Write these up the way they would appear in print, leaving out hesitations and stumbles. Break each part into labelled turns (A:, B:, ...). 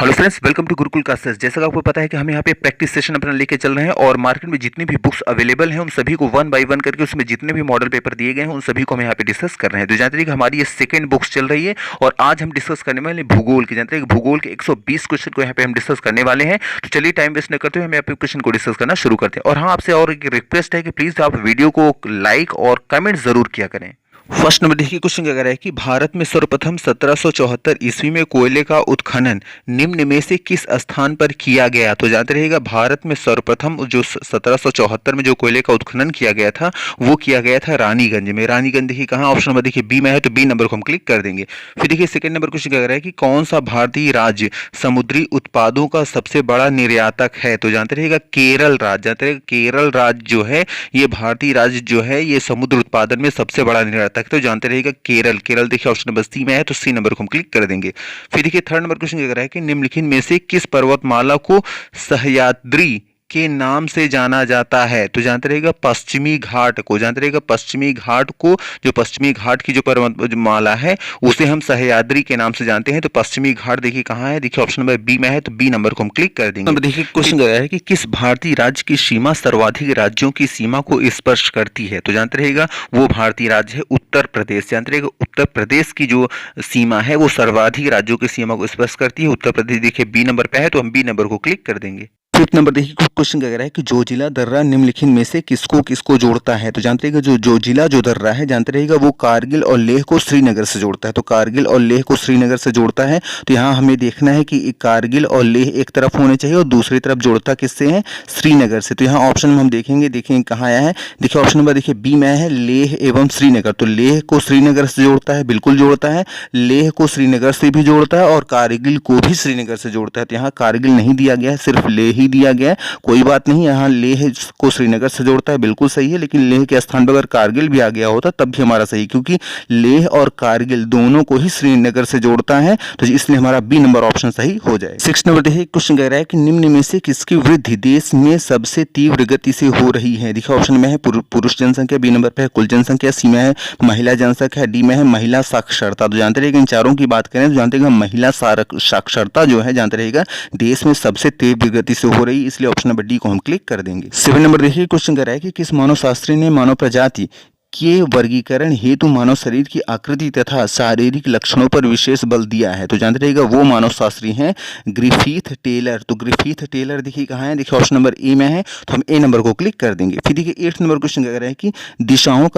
A: Hello friends, welcome to Gurukul classes. जैसा कि आपको पता है कि हम यहाँ पे प्रैक्टिस सेशन अपना लेके चल रहे हैं और मार्केट में जितनी भी बुक्स अवेलेबल हैं उन सभी को वन बाय वन करके उसमें जितने भी मॉडल पेपर दिए गए हैं उन सभी को हम यहाँ पे डिस्कस कर रहे हैं। तो जानते हैं कि हमारी ये सेकंड बुक्स चल रही है और आज हम डिस्कस करने वाले भूगोल की। जानते हैं कि भूगोल के 120 क्वेश्चन को यहाँ पे हम डिस्कस करने वाले हैं। तो चलिए टाइम वेस्ट न करते हुए हम यहाँ पे क्वेश्चन को डिस्कस करना शुरू करते हैं। और हाँ, आपसे और एक रिक्वेस्ट है कि प्लीज आप वीडियो को लाइक और कमेंट जरूर किया करें। फर्स्ट नंबर देखिए, क्वेश्चन क्या कह रहा है कि भारत में सर्वप्रथम 1774 ईस्वी में कोयले का उत्खनन निम्न में से किस स्थान पर किया गया। तो जानते रहिएगा, भारत में सर्वप्रथम जो 1774 में जो कोयले का उत्खनन किया गया था वो किया गया था रानीगंज में। रानीगंज देखिए कहाँ, ऑप्शन नंबर देखिए बी में है, तो बी नंबर को हम क्लिक कर देंगे। फिर देखिए सेकंड नंबर क्वेश्चन क्या कह रहा है कि कौन सा भारतीय राज्य समुद्री उत्पादों का सबसे बड़ा निर्यातक है। तो जानते रहिएगा केरल राज्य। जानते रहिएगा केरल राज्य जो है ये भारतीय राज्य जो है ये समुद्र उत्पादन में सबसे बड़ा निर्यातक। तो जानते रहिएगा केरल। केरल देखिए ऑप्शन नंबर सी में है, तो सी नंबर को हम क्लिक कर देंगे। फिर देखिए थर्ड नंबर क्वेश्चन क्या कह रहा है कि निम्नलिखित में से किस पर्वतमाला को सह्याद्री के नाम से जाना जाता है। तो जानते रहिएगा पश्चिमी घाट को। जानते रहिएगा पश्चिमी घाट को, जो पश्चिमी घाट की जो पर्वतमाला है उसे हम सह्याद्री के नाम से जानते हैं। तो पश्चिमी घाट देखिए कहाँ है, देखिए ऑप्शन नंबर बी में है, तो बी नंबर को हम क्लिक कर देंगे। नंबर देखिए क्वेश्चन क्या है कि किस भारतीय राज्य की सीमा सर्वाधिक राज्यों की सीमा को स्पर्श करती है। तो जानते रहिएगा वो भारतीय राज्य है उत्तर प्रदेश। जानते रहिएगा उत्तर प्रदेश की जो सीमा है वो सर्वाधिक राज्यों की सीमा को स्पर्श करती है। उत्तर प्रदेश देखिए बी नंबर पे है, तो हम बी नंबर को क्लिक कर देंगे। फिफ्थ नंबर देखिए क्वेश्चन क्या कह रहा है कि जोजिला दर्रा निम्नलिखित में से किसको किसको जोड़ता है। तो जानते रहिएगा जो जोजिला जो दर्रा है, जानते रहिएगा वो कारगिल और लेह को श्रीनगर से जोड़ता है। तो कारगिल और लेह को श्रीनगर से जोड़ता है। तो यहाँ हमें देखना है कि कारगिल और लेह एक तरफ होने चाहिए और दूसरी तरफ जोड़ता किससे है, श्रीनगर से। तो यहाँ ऑप्शन में हम देखेंगे कहाँ आया है, देखिए ऑप्शन नंबर देखिए बी में है, लेह एवं श्रीनगर। तो लेह को श्रीनगर से जोड़ता है, बिल्कुल जोड़ता है। लेह को श्रीनगर से भी जोड़ता है और कारगिल को भी श्रीनगर से जोड़ता है। तो यहाँ कारगिल नहीं दिया गया है, सिर्फ लेह ही दिया गया है। कोई बात नहीं, यहाँ लेह को श्रीनगर से जोड़ता है, बिल्कुल सही है। लेकिन लेह के स्थान पर अगर कारगिल भी आ गया होता तब भी हमारा सही, क्योंकि लेह और कारगिल दोनों को ही श्रीनगर से जोड़ता है। तो इसलिए हमारा बी नंबर ऑप्शन सही हो जाए। सिक्स नंबर देखिए क्वेश्चन कह रहा है कि निम्न में से किसकी वृद्धि देश में सबसे तीव्र गति से हो रही है। देखिए ऑप्शन में है पुरुष जनसंख्या, बी नंबर पे है कुल जनसंख्या, सी में है महिला जनसंख्या, डी में है महिला साक्षरता। तो जानते रहिएगा इन चारों की बात करें तो जानते रहिएगा महिला साक्षरता जो है जानते रहिएगा देश में सबसे तीव्र गति से हो रही, इसलिए ऑप्शन नंबर डी को हम क्लिक कर देंगे। 7 नंबर देखिए क्वेश्चन कर रहा है कि किस मानव शास्त्री ने मानव प्रजाति के वर्गीकरण हेतु मानव शरीर की आकृति तथा शारीरिक लक्षणों पर विशेष बल दिया है। तो जानते रहिएगा वो मानव शास्त्री हैं ग्रिफिथ टेलर। तो ग्रिफिथ टेलर देखिए कहाँ है, देखिए ऑप्शन नंबर ए में है, तो हम ए नंबर को क्लिक कर देंगे। फिर देखिए 8 नंबर क्वेश्चन कह रहा है कि दिशाओं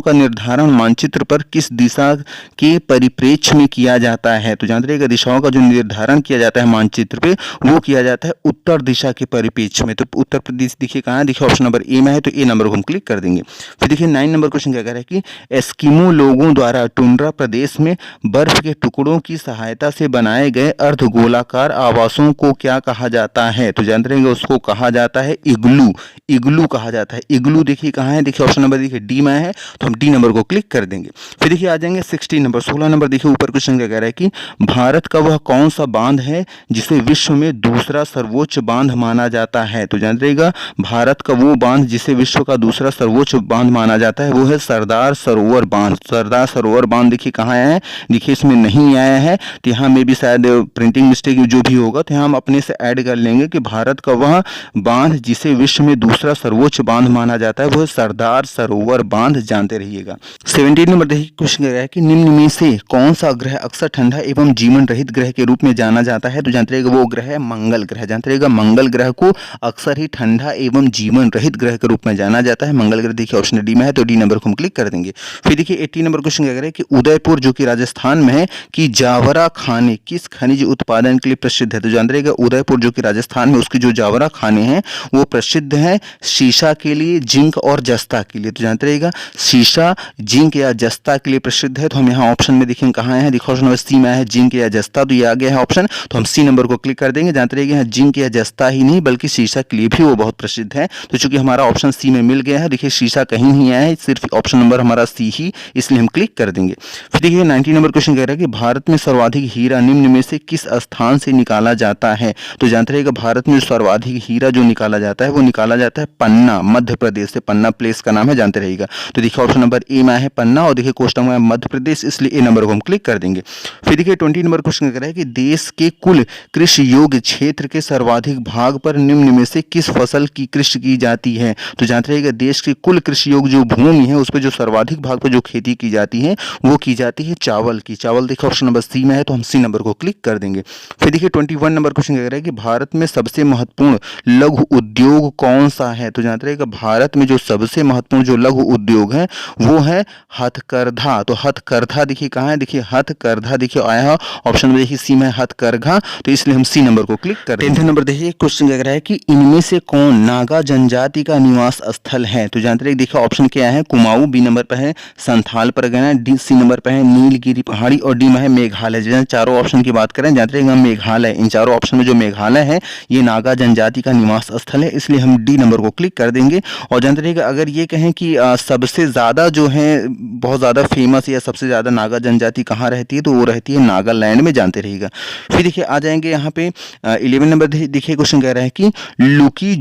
A: का निर्धारण मानचित्र पर किस दिशा के परिप्रेक्ष्य में किया जाता है। तो जानते रहिएगा दिशाओं का जो निर्धारण किया जाता है मानचित्र पे वो किया जाता है उत्तर दिशा के परिप्रेक्ष्य में। तो उत्तर प्रदेश देखिए कहाँ है, देखिए ऑप्शन नंबर ए में है, तो ए नंबर को हम क्लिक कर देंगे। फिर देखिए 9 नंबर क्वेश्चन क्या कह रहा है कि एस्किमो लोगों द्वारा टुंड्रा प्रदेश में बर्फ के टुकड़ों की सहायता से बनाए गए अर्धगोलाकार आवासों को क्या कहा जाता है। तो जानते रहेंगे उसको कहा जाता है इग्लू। इग्लू कहा जाता है। इग्लू देखिए कहाँ है, देखिए ऑप्शन नंबर देखिए डी में है, तो हम डी नंबर को क्लिक कर देंगे। फिर देखिए आ जाएंगे 16 नंबर देखिए ऊपर क्वेश्चन क्या कह रहा है कि भारत का वह कौन सा बांध है जिसे विश्व में दूसरा सर्वोच्च बांध माना जाता है। तो जानते रहेगा भारत का वो बांध जिसे विश्व का दूसरा सर्वोच्च बांध माना जाता है वो है सरदार सरोवर बांध। सरदार सरोवर बांध देखिए कहाँ आया है, देखिए इसमें नहीं आया है, तो यहाँ में भी शायद प्रिंटिंग मिस्टेक जो भी होगा तो यहाँ हम अपने से ऐड कर लेंगे कि भारत का वह बांध जिसे विश्व में दूसरा सर्वोच्च बांध माना जाता है वो है सरदार सरोवर बांध। जानते रहिएगा। 17 नंबर देखिए क्वेश्चन कह रहा है कि निम्न में से कौन सा ग्रह अक्सर ठंडा एवं जीवन रहित ग्रह के रूप में जाना जाता है। तो जानते रहिएगा वो ग्रह है मंगल ग्रह। जानते रहिएगा मंगल ग्रह को अक्सर ही ठंडा एवं जीवन रहित ग्रह के रूप में जाना जाता है। मंगल ग्रह देखिए ऑप्शन डी में है, तो डी नंबर को हम क्लिक कर देंगे। फिर देखिए 18 नंबर क्वेश्चन क्या कह रहा है कि उदयपुर जो कि राजस्थान में है कि जावरा खाने किस खनिज उत्पादन के लिए प्रसिद्ध है। तो जान रहिएगा उदयपुर जो कि राजस्थान में उसकी जो जावरा खाने हैं वो प्रसिद्ध है शीशा के लिए, जिंक और जस्ता के लिए। तो जानते रहिएगा शीशा, जिंक या जस्ता के लिए प्रसिद्ध है। तो हम यहाँ ऑप्शन में देखेंगे कहाँ है, देखो ऑप्शन नंबर सी में है जिंक या जस्ता, तो ये आ गया है ऑप्शन, तो हम सी नंबर को क्लिक कर देंगे। जानते रहिएगा जिंक या जस्ता ही नहीं बल्कि शीशा के लिए भी वो बहुत प्रसिद्ध है। तो चूंकि हमारा ऑप्शन सी में मिल गया है, देखिए शीशा कहीं नहीं आया है, सिर्फ ऑप्शन नंबर हमारा सी ही, इसलिए हम क्लिक कर देंगे। फिर देखिए 90 नंबर क्वेश्चन कह रहा है कि भारत में सर्वाधिक हीरा निम्न में से किस स्थान से निकाला जाता है। तो जानते रहिएगा भारत में सर्वाधिक हीरा जो निकाला जाता है वो निकाला जाता है पन्ना, मध्य प्रदेश से। पन्ना प्लेस का नाम है, जानते रहिएगा। तो देखिए ऑप्शन नंबर ए में है पन्ना और देखिए क्वेश्चन में मध्य प्रदेश, इसलिए ए नंबर को हम क्लिक कर देंगे। फिर देखिए 20 नंबर क्वेश्चन कह रहा है कि देश के कुल कृषि योग्य क्षेत्र के सर्वाधिक भाग पर निम्न में से किस फसल की कृषि की जाती है। तो जानते रहिएगा देश के कुल कृषि योग्य जो भूमि है उस पर जो सर्वाधिक भाग पर जो खेती की जाती है वो की जाती है चावल की। चावल देखिए ऑप्शन नंबर सी में है, तो हम सी नंबर को क्लिक कर देंगे। फिर देखिए 21 नंबर क्वेश्चन कह रहा है कि भारत में सबसे महत्वपूर्ण लघु उद्योग कौन सा है। तो जानते रहिएगा भारत में जो सबसे महत्वपूर्ण जो लघु उद्योग है वो है हथकरघा। तो हथकरघा देखिए कहाँ है, देखिए हथकरघा देखिए आया है ऑप्शन में, देखिए सी में हथकरघा, तो इसलिए हम सी नंबर को क्लिक कर देंगे। 10 नंबर देखिए क्वेश्चन कह रहा है कि इनमें से कौन नागा जनजाति का निवास स्थल है। तो जानते रहिए देखिए ऑप्शन क्या है, कुमाऊं, बी नंबर पर है Santhal Pargana, D C number पर है नीलगिरी पहाड़ी और डी में है मेघालय। जैसे चारों ऑप्शन की बात करें, जानते रहिएगा मेघालय, इन चारों ऑप्शन में जो मेघालय है ये नागा जनजाति का निवास स्थल है, इसलिए हम डी नंबर को क्लिक कर देंगे। और जानते रहिएगा अगर ये कहें कि सबसे ज़्यादा जो है बहुत ज़्यादा फेमस या सबसे ज़्यादा नागा जनजाति कहाँ रहती है, तो वो रहती है नागालैंड में, जानते रहिएगा। फिर देखिए आ जाएंगे यहाँ पे 11 नंबर देखिए क्वेश्चन कह रहा है कि लुकी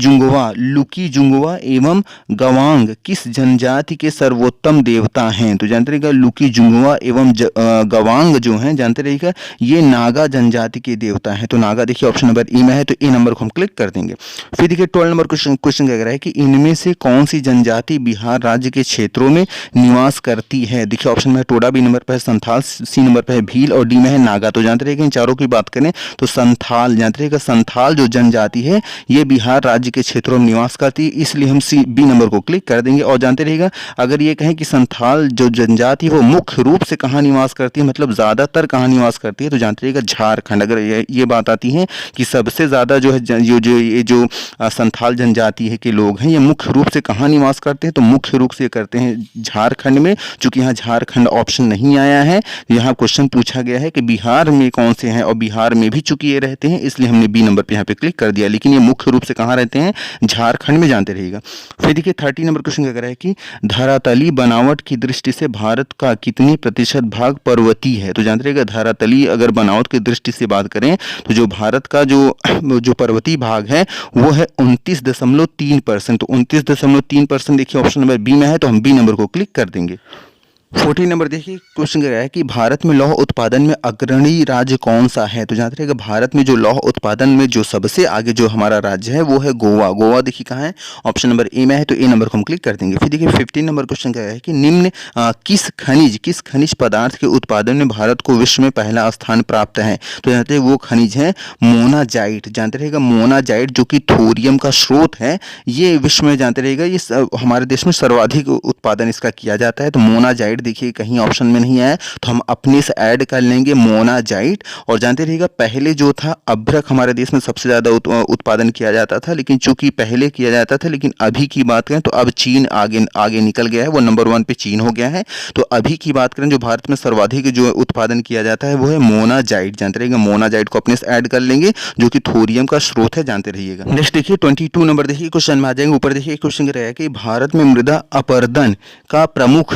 A: जुंगवा एवं गवांग किस जनजाति के सर्वोत्तम देवता हैं। तो जानते रहिएगा लुकी जुंगवा एवं गवांग जो हैं, जानते रहिएगा ये नागा जनजाति के देवता हैं। तो नागा देखिए ऑप्शन नंबर ई में है, तो ए नंबर को हम क्लिक कर देंगे। फिर देखिए 12 नंबर क्वेश्चन कह रहा है कि इनमें से कौन सी जनजाति बिहार राज्य के क्षेत्रों में निवास करती है। देखिए ऑप्शन में टोडा, बी नंबर पर है संथाल, सी नंबर पर है भील और डी में है नागा। तो जानते रहिएगा इन चारों की बात करें तो संथाल, जानते रहिएगा संथाल जो जनजाति है ये बिहार राज्य के क्षेत्रों में निवास करती है, इसलिए हम सी बी नंबर को क्लिक कर देंगे। और जानते रहिएगा अगर ये कहें कि संथाल जो जनजाति है वो मुख्य रूप से कहाँ निवास करती है, मतलब ज़्यादातर कहाँ निवास करती है, तो जानते रहिएगा झारखंड। अगर ये बात आती है कि सबसे ज़्यादा जो है जो संथाल जनजाति है के लोग हैं ये मुख्य रूप से कहाँ निवास करते हैं, तो मुख्य रूप से करते हैं झारखंड में। चूंकि यहाँ झारखंड ऑप्शन नहीं आया है, यहाँ क्वेश्चन पूछा गया है कि बिहार में कौन से हैं और बिहार में भी चूंकि ये रहते हैं इसलिए हमने बी नंबर पे यहाँ पे क्लिक कर दिया, लेकिन ये मुख्य रूप से कहाँ रहते हैं, झारखंड में, जानते रहिएगा। फिर देखिए 30 नंबर क्वेश्चन कह रहा है कि धरातली बनावट की दृष्टि से भारत का कितने प्रतिशत भाग पर्वतीय है। तो जानते रहिएगा धरातली अगर बनावट की दृष्टि से बात करें तो जो भारत का जो पर्वतीय भाग है वो है 29.3%। तो 29.3% देखिए ऑप्शन नंबर बी में है, तो हम बी नंबर को क्लिक कर देंगे। 14 नंबर देखिए क्वेश्चन कह रहा है कि भारत में लौह उत्पादन में अग्रणी राज्य कौन सा है। तो जानते रहिएगा भारत में जो लौह उत्पादन में जो सबसे आगे जो हमारा राज्य है वो है गोवा। गोवा देखिए कहाँ है, ऑप्शन नंबर ए में है, तो ए नंबर को हम क्लिक कर देंगे। फिर देखिए 15 नंबर क्वेश्चन कह रहा है कि निम्न किस खनिज पदार्थ के उत्पादन में भारत को विश्व में पहला स्थान प्राप्त है। तो जानते हैं वो खनिज है मोनाजाइट। जानते रहिएगा मोनाजाइट जो कि थोरियम का स्रोत है, ये विश्व में जानते रहिएगा ये हमारे देश में सर्वाधिक उत्पादन इसका किया जाता है। तो मोनाजाइट देखिए कहीं ऑप्शन में नहीं आया, तो हम अपने से ऐड कर लेंगे मोनाजाइट। और जानते रहिएगा पहले जो था अभ्रक हमारे देश में सबसे ज़्यादा उत्पादन किया जाता था, लेकिन चूंकि पहले किया जाता था, लेकिन अभी की बात करें तो अब चीन आगे निकल गया है, वो नंबर 1 पे चीन हो गया है। तो अभी की बात करें जो भारत में सर्वाधिक जो उत्पादन किया जाता है वो है मोनाजाइट। जानते रहिएगा मोनाजाइट को अपने से ऐड कर लेंगे जो कि थोरियम का स्रोत है, जानते रहिएगा। नेक्स्ट देखिए 22 नंबर देखिए क्वेश्चन में आ जाएंगे। ऊपर देखिए क्वेश्चन रहेगा कि भारत में मृदा अपरदन का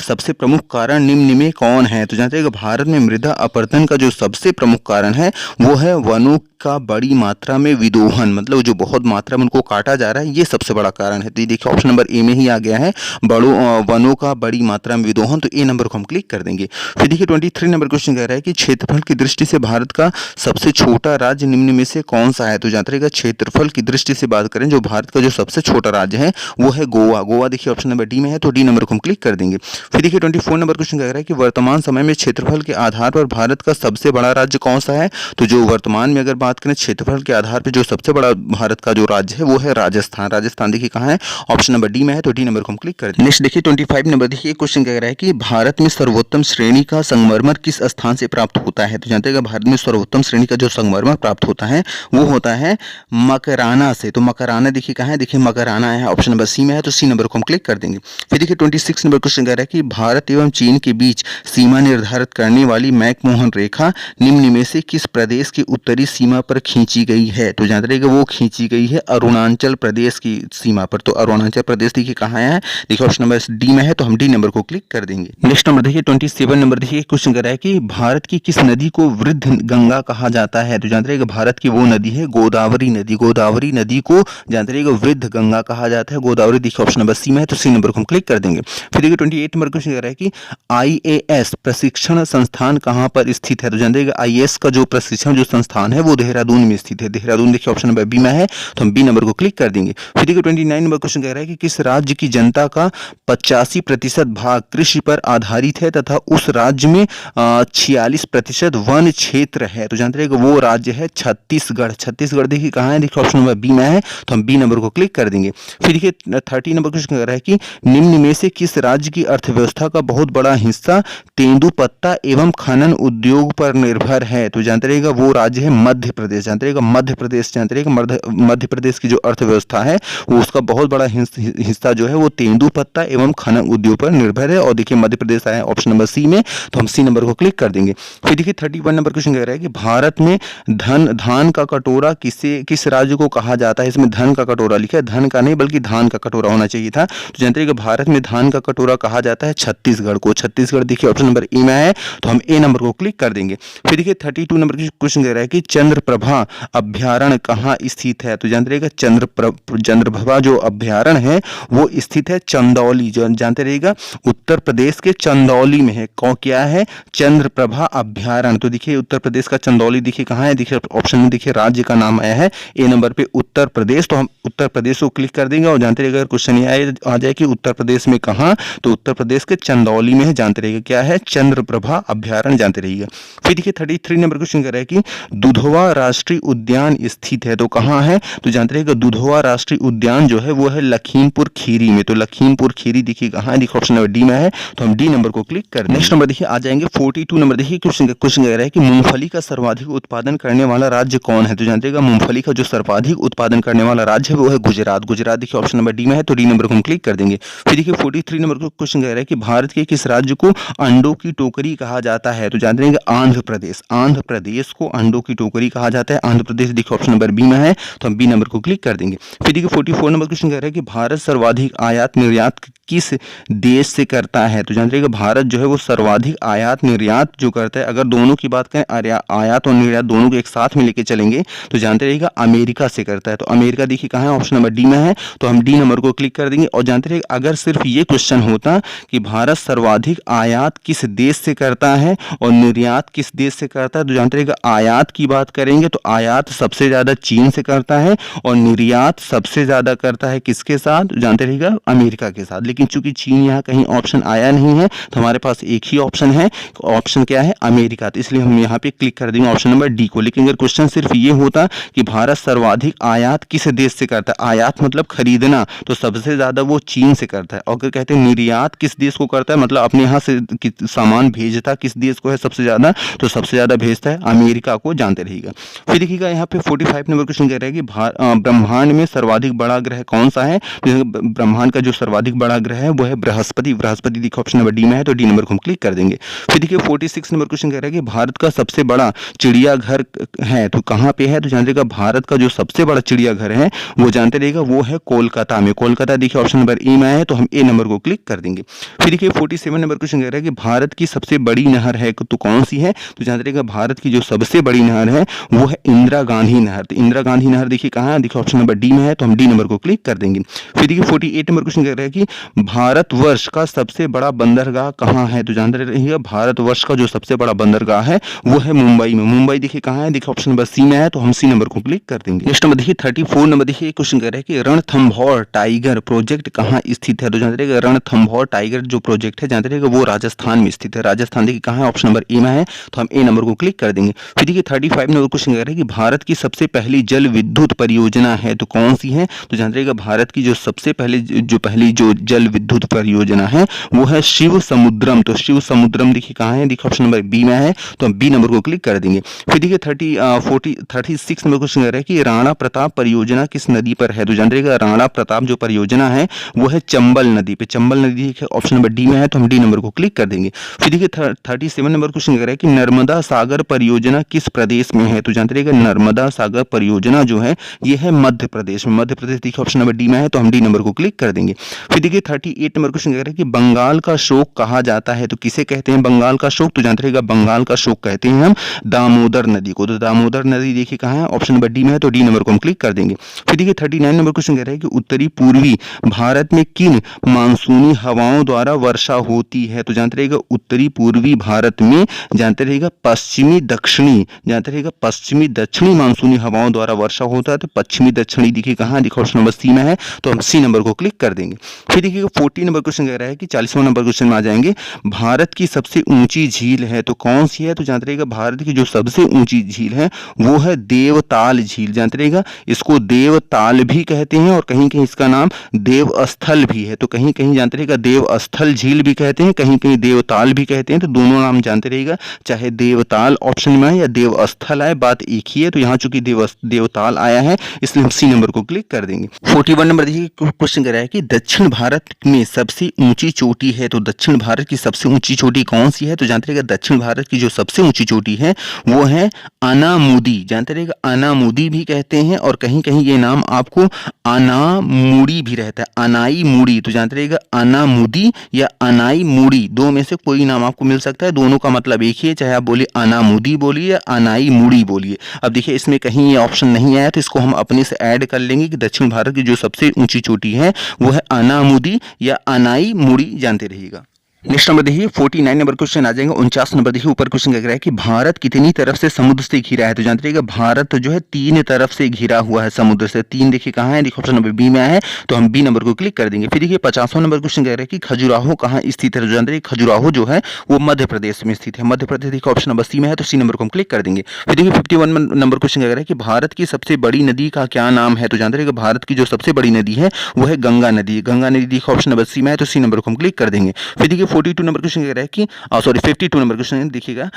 A: सबसे प्रमुख कारण निम्न में कौन है। तो जानते हैं कि भारत में मृदा अपरदन का जो सबसे प्रमुख कारण है वो है वनों का बड़ी मात्रा में विदोहन, मतलब जो बहुत मात्रा में उनको काटा जा रहा है, ये सबसे बड़ा कारण है। तो ये देखिए ऑप्शन नंबर ए में ही आ गया है, वनों का बड़ी मात्रा में विदोहन, तो ए नंबर को हम क्लिक कर देंगे। फिर देखिए 23 नंबर क्वेश्चन कह रहा है कि क्षेत्रफल की दृष्टि से भारत का सबसे छोटा राज्य निम्न में से कौन सा है। तो जानते रहिएगा क्षेत्रफल की दृष्टि से बात करें जो भारत का जो सबसे छोटा राज्य है वो है गोवा। गोवा देखिए ऑप्शन नंबर डी में है, तो डी नंबर को हम क्लिक कर देंगे। फिर देखिए 24 नंबर क्वेश्चन कह रहा है कि वर्तमान समय में क्षेत्रफल के आधार पर भारत का सबसे बड़ा राज्य कौन सा है। तो जो वर्तमान में अगर बात करें क्षेत्रफल के आधार पर जो सबसे बड़ा भारत का जो राज्य है वो है राजस्थान। राजस्थान देखिए कहाँ है, ऑप्शन नंबर डी में है, तो डी नंबर को हम क्लिक कर दें। नेक्स्ट देखिए 25 नंबर देखिए क्वेश्चन कह रहा है कि भारत में सर्वोत्तम श्रेणी का संगमरमर किस स्थान से प्राप्त होता है। तो जानते हैं भारत में सर्वोत्तम श्रेणी का जो संगमरमर प्राप्त होता है वो होता है मकराना से। तो मकराना देखिए कहाँ है, देखिए मकराना है, ऑप्शन नंबर सी में है, तो सी नंबर को हम क्लिक कर देंगे। फिर देखिए 26 नंबर क्वेश्चन कह रहा है कि भारत एवं चीन के बीच सीमा निर्धारित करने वाली मैकमोहन रेखा निम्न में से किस प्रदेश की उत्तरी सीमा पर खींची गई है? तो जानते रहिएगा वो खींची गई है अरुणाचल प्रदेश की सीमा पर। तो अरुणाचल प्रदेश देखिए कहाँ है, देखिए ऑप्शन नंबर डी में है, तो हम डी नंबर को क्लिक कर देंगे। नेक्स्ट नंबर देखिए 27 नंबर देखिए क्वेश्चन कर रहा है कि भारत की किस नदी को वृद्ध गंगा कहा जाता है? तो जानते रहिएगा भारत की वो नदी है गोदावरी नदी। गोदावरी नदी को जानते रहिएगा वृद्ध गंगा कहा जाता है। गोदावरी देखिए ऑप्शन नंबर सी में है, तो सी नंबर को हम क्लिक कर देंगे। फिर देखिए 28 नंबर क्वेश्चन कर रहा है कि IAS प्रशिक्षण संस्थान कहाँ पर स्थित है? तो जानते रहिएगा IAS का जो प्रशिक्षण जो संस्थान है वो देहरादून में स्थित है। देहरादून देखिए ऑप्शन नंबर बी में है, तो हम बी नंबर को क्लिक कर देंगे। फिर देखिए 29 नंबर क्वेश्चन कह रहा है कि किस राज्य की जनता का 85% भाग कृषि पर आधारित है तथा उस राज्य में 46% वन क्षेत्र है? तो जानते रहिएगा वो राज्य है छत्तीसगढ़। छत्तीसगढ़ देखिए कहाँ है, देखिए ऑप्शन नंबर बी में है, तो हम बी नंबर को क्लिक कर देंगे। फिर देखिए 30 नंबर क्वेश्चन कह रहा है कि निम्न में से किस राज्य की अर्थव्यवस्था का बहुत बड़ा हिस्सा तेंदुपत्ता एवं खनन उद्योग पर निर्भर है? तो जानते रहिएगा वो राज्य है मध्य प्रदेश। जानते रहिएगा मध्य प्रदेश, जानते रहिएगा मध्य प्रदेश की जो अर्थव्यवस्था है वो उसका बहुत बड़ा हिस्सा जो है वो तेंदुपत्ता एवं खनन उद्योग पर निर्भर है। और देखिए मध्य प्रदेश आया ऑप्शन नंबर सी में, तो हम सी नंबर को क्लिक कर देंगे। फिर देखिए 31 नंबर क्वेश्चन कह रहा है कि भारत में धान का कटोरा किस राज्य को कहा जाता है? इसमें धन का कटोरा लिखा है, धन का नहीं बल्कि धान का कटोरा होना चाहिए था। तो जानते हैं कि भारत में धान का कटोरा कहा जाता है छत्तीसगढ़ को। छत्तीसगढ़ देखिए ऑप्शन नंबर ए में है, तो हम ए नंबर को क्लिक कर देंगे। फिर देखिए 32 नंबर की क्वेश्चन कह रहा है कि चंद्रप्रभा अभ्यारण्य कहाँ स्थित है? तो जानते रहिएगा चंद्रप्रभा जो अभ्यारण्य है वो स्थित है चंदौली। जो जानते रहिएगा उत्तर प्रदेश के चंदौली में है। क्या है? चंद्रप्रभा अभ्यारण्य। तो देखिए उत्तर प्रदेश का चंदौली देखिए कहाँ है, देखिए ऑप्शन में देखिए राज्य का नाम आया है ए नंबर पे उत्तर प्रदेश, तो हम उत्तर प्रदेश को क्लिक कर देंगे। और जानते रहिएगा अगर क्वेश्चन ये आ जाए कि उत्तर प्रदेश में कहाँ, तो उत्तर प्रदेश के चंदौली में है। जानते रहिएगा क्या है, चंद्रप्रभा अभ्यारण्य जानते रहिएगा। फिर देखिए 33 नंबर क्वेश्चन कर रहा है कि दुधवा राष्ट्रीय उद्यान स्थित है, तो कहाँ है? तो जानते रहिएगा दुधवा राष्ट्रीय उद्यान जो है वो है लखीमपुर खीरी में। तो लखीमपुर खीरी देखिए कहाँ है, देखिए ऑप्शन नंबर डी में है, तो हम डी नंबर को क्लिक कर देंगे। नेक्स्ट नंबर देखिए आ जाएंगे 42 नंबर देखिए क्वेश्चन कह रहा है कि मूंगफली का सर्वाधिक उत्पादन करने वाला राज्य कौन है? तो जानते रहिएगा मूंगफली का जो सर्वाधिक उत्पादन करने वाला राज्य है वो है गुजरात। गुजरात देखिए ऑप्शन नंबर डी में है, तो डी नंबर को हम क्लिक कर देंगे। फिर देखिए 43 नंबर को क्वेश्चन कह रहा है कि भारत के किस राज्य को अंडों की टोकरी कहा जाता है? तो जानते हैं आंध्र प्रदेश। आंध्र प्रदेश को अंडों की टोकरी कहा जाता है। आंध्र प्रदेश देखिए ऑप्शन नंबर बी में है, तो हम बी नंबर को क्लिक कर देंगे। फिर देखिए 44 नंबर क्वेश्चन कह रहा है कि भारत सर्वाधिक आयात निर्यात किस देश से करता है? तो जानते हैं भारत जो है वो सर्वाधिक आयात निर्यात जो करता है, अगर दोनों की बात करें आयात और निर्यात दोनों को एक साथ में लेके चलेंगे तो जानते रहिएगा अमेरिका से करता है। तो अमेरिका देखिए कहाँ है, ऑप्शन नंबर डी में है, तो हम डी नंबर को क्लिक कर देंगे। और जानते रहिए अगर सिर्फ ये क्वेश्चन होता कि भारत सर्वाधिक आयात किस देश से करता है और निर्यात किस देश से करता है, तो जानते रहिएगा आयात की बात करेंगे तो आयात सबसे ज्यादा चीन से करता है और निर्यात सबसे ज्यादा करता है किसके साथ? जानते रहिएगा अमेरिका के साथ। लेकिन चूंकि चीन यहाँ कहीं ऑप्शन आया नहीं है तो हमारे पास एक ही ऑप्शन है, ऑप्शन क्या है? अमेरिका। तो इसलिए हम यहाँ पे क्लिक कर देंगे ऑप्शन नंबर डी को। लेकिन अगर क्वेश्चन सिर्फ ये होता कि भारत सर्वाधिक आयात किस देश से करता है, आयात मतलब खरीदना, तो सबसे ज्यादा वो चीन से करता है। और अगर कहते हैं निर्यात किस देश को करता है, मतलब अपने यहाँ से सामान भेजता किस देश को है सबसे ज्यादा, तो सबसे ज्यादा भेजता है अमेरिका को। जानते रहिएगा। फिर देखिएगा यहाँ पे 45 नंबर क्वेश्चन कह रहा है कि ब्रह्मांड में सर्वाधिक बड़ा ग्रह कौन सा है? ब्रह्मांड का जो सर्वाधिक बड़ा ग्रह है वो है बृहस्पति। बृहस्पति देखिए ऑप्शन नंबर डी में है, तो डी नंबर को हम क्लिक कर देंगे। फिर देखिए 46 नंबर क्वेश्चन कह रहा है कि भारत का सबसे बड़ा चिड़ियाघर है, तो कहाँ पे है? तो जानते रहिएगा भारत का जो सबसे बड़ा चिड़ियाघर है वो जानते रहिएगा वो है कोलकाता में। कोलकाता देखिए ऑप्शन नंबर ए में है, तो हम ए नंबर को क्लिक कर देंगे। फिर देखिए 47 नंबर क्वेश्चन कह रहा है कि भारत की सबसे बड़ी नहर है तो कौन सी है? तो जानते रहिएगा भारत की जो सबसे बड़ी नहर है वो है इंदिरा गांधी नहर। तो इंदिरा गांधी नहर देखिए कहाँ है, देखिए ऑप्शन नंबर डी में है, तो हम डी नंबर को क्लिक कर देंगे। फिर देखिए 48 नंबर क्वेश्चन कह रहा है कि भारतवर्ष का सबसे बड़ा बंदरगाह कहाँ है? तो जानते रहिएगा भारतवर्ष का जो सबसे बड़ा बंदरगाह है वो है मुंबई में। मुंबई देखिए कहाँ है, देखिए ऑप्शन नंबर सी में है, तो हम सी नंबर को क्लिक कर देंगे। नेक्स्ट नंबर देखिए 34 नंबर देखिए क्वेश्चन कह रहा है कि रणथंभौर टाइगर प्रोजेक्ट कहाँ स्थित है? तो जानते रहिएगा रणथंभौर टाइगर जो प्रोजेक्ट है जानते रहिएगा वो राजस्थान में स्थित है। राजस्थान देखिए कहाँ है, ऑप्शन नंबर ए में है, तो हम ए नंबर को क्लिक कर देंगे। फिर देखिए 35 नंबर क्वेश्चन कह रहा है कि भारत की सबसे पहली जल विद्युत परियोजना है तो कौन सी है? तो जानते रहिएगा भारत की जो सबसे पहली जो जल विद्युत परियोजना है वो है शिव समुद्रम। तो शिव समुद्रम देखिए कहाँ है, देखिए ऑप्शन नंबर बी में है, तो हम बी नंबर को क्लिक कर देंगे। फिर देखिए 36 नंबर क्वेश्चन कह रहा है कि राणा प्रताप परियोजना किस नदी पर है? तो जान रहिएगा राणा प्रताप जो परियोजना है वो है चंबल नदी पे। चंबल नदी देखिए ऑप्शन नंबर डी में है, तो हम डी नंबर को क्लिक कर देंगे। फिर देखिए 37 नंबर क्वेश्चन कह रहा है कि नर्मदा सागर परियोजना किस प्रदेश में है? तो जानते रहिएगा नर्मदा सागर परियोजना जो है ये है मध्य प्रदेश में। मध्य प्रदेश देखिए ऑप्शन नंबर डी में है, तो हम डी नंबर को क्लिक कर देंगे। फिर देखिए 38 नंबर क्वेश्चन कह रहा है कि बंगाल का शोक कहा जाता है, तो किसे कहते हैं बंगाल का शोक, तो जानते रहिएगा बंगाल का शोक कहते हैं हम दामोदर नदी को। तो दामोदर नदी देखिए कहाँ है, ऑप्शन नंबर डी में है, तो डी नंबर को हम क्लिक कर देंगे। फिर देखिए 39 नंबर क्वेश्चन कह रहा है कि उत्तरी पूर्वी भारत में किन मानसूनी हवाओं द्वारा वर्षा होती है, तो जानते रहिएगा उत्तरी पूर्वी भारत में जानते रहिएगा पश्चिमी दक्षिणी, जानते रहिएगा पश्चिमी दक्षिणी मानसूनी हवाओं द्वारा वर्षा होता है। तो पश्चिमी दक्षिणी देखिए कहाँ, देखो ऑप्शन नंबर सी में है, तो हम सी नंबर को क्लिक कर देंगे। फिर देखिएगा 40 नंबर क्वेश्चन कह रहा है कि 40वां नंबर क्वेश्चन में आ जाएंगे, भारत की सबसे ऊंची झील है, तो कौन सी है, तो जानते रहिएगा भारत की जो सबसे ऊंची झील है वो है देवताल झील। जानते रहिएगा इसको देवताल भी कहते हैं और कहीं कहीं इसका नाम देवस्थल भी है। तो कहीं कहीं जानते रहिएगा देवस्थल झील भी कहते हैं, कहीं कहीं देवताल भी कहते हैं। तो दोनों नाम जानते रहिएगा, चाहे देवताल ऑप्शन में है या देवस्थल आए, बात एक ही है। तो यहाँ चूंकि देवताल आया है इसलिए हम सी नंबर को क्लिक कर देंगे। 41 नंबर देखिए क्वेश्चन कर रहा है कि दक्षिण भारत में सबसे ऊंची चोटी है, तो दक्षिण भारत की सबसे ऊंची चोटी कौन सी है, तो जानते रहिएगा दक्षिण भारत की जो सबसे ऊंची चोटी है वो है अनामुदी। जानते रहिएगा अनामुदी भी कहते हैं और कहीं कहीं ये नाम आपको अनामुड़ी भी रहता है, अनाई मुड़ी। तो जानते रहिएगा अनामुदी या अनाई मुड़ी, दो में से कोई नाम आपको मिल सकता है, दोनों का मतलब एक ही है, चाहे आप बोलिए अनामुदी बोलिए या अनाई मुड़ी बोलिए। अब देखिए इसमें कहीं ये ऑप्शन नहीं आया तो इसको हम अपने से ऐड कर लेंगे कि दक्षिण भारत की जो सबसे ऊंची चोटी है वो है अनामुदी या अनाई मुड़ी, जानते रहिएगा। नेक्स्ट नंबर देखिए 49 नंबर क्वेश्चन आ जाएगा। 49 नंबर देखिए ऊपर क्वेश्चन कह रहा है कि भारत कितनी तरफ से समुद्र से घिरा है, तो जानते रहिएगा भारत जो है 3 तरफ से घिरा हुआ है समुद्र से। 3 देखिए कहाँ है, देखिए ऑप्शन नंबर बी में है, तो हम बी नंबर को क्लिक कर देंगे। फिर देखिए 50वां नंबर क्वेश्चन कह रहा है कि खजुराहो कहाँ स्थित है, तो जानते रहिए खजुराहो जो है वो मध्य प्रदेश में स्थित है। मध्य प्रदेश देखिए ऑप्शन नंबर सी में है, तो सी नंबर को हम क्लिक कर देंगे। फिर देखिए 51 नंबर क्वेश्चन कह रहा है कि भारत की सबसे बड़ी नदी का क्या नाम है, तो जानते रहिएगा भारत की जो सबसे बड़ी नदी है वो है गंगा नदी। गंगा नदी देखिए ऑप्शन नंबर सी में है, तो सी नंबर को हम क्लिक कर देंगे। फिर देखिए 42 नंबर क्वेश्चन है कि 52 नंबर क्वेश्चन देखिएगा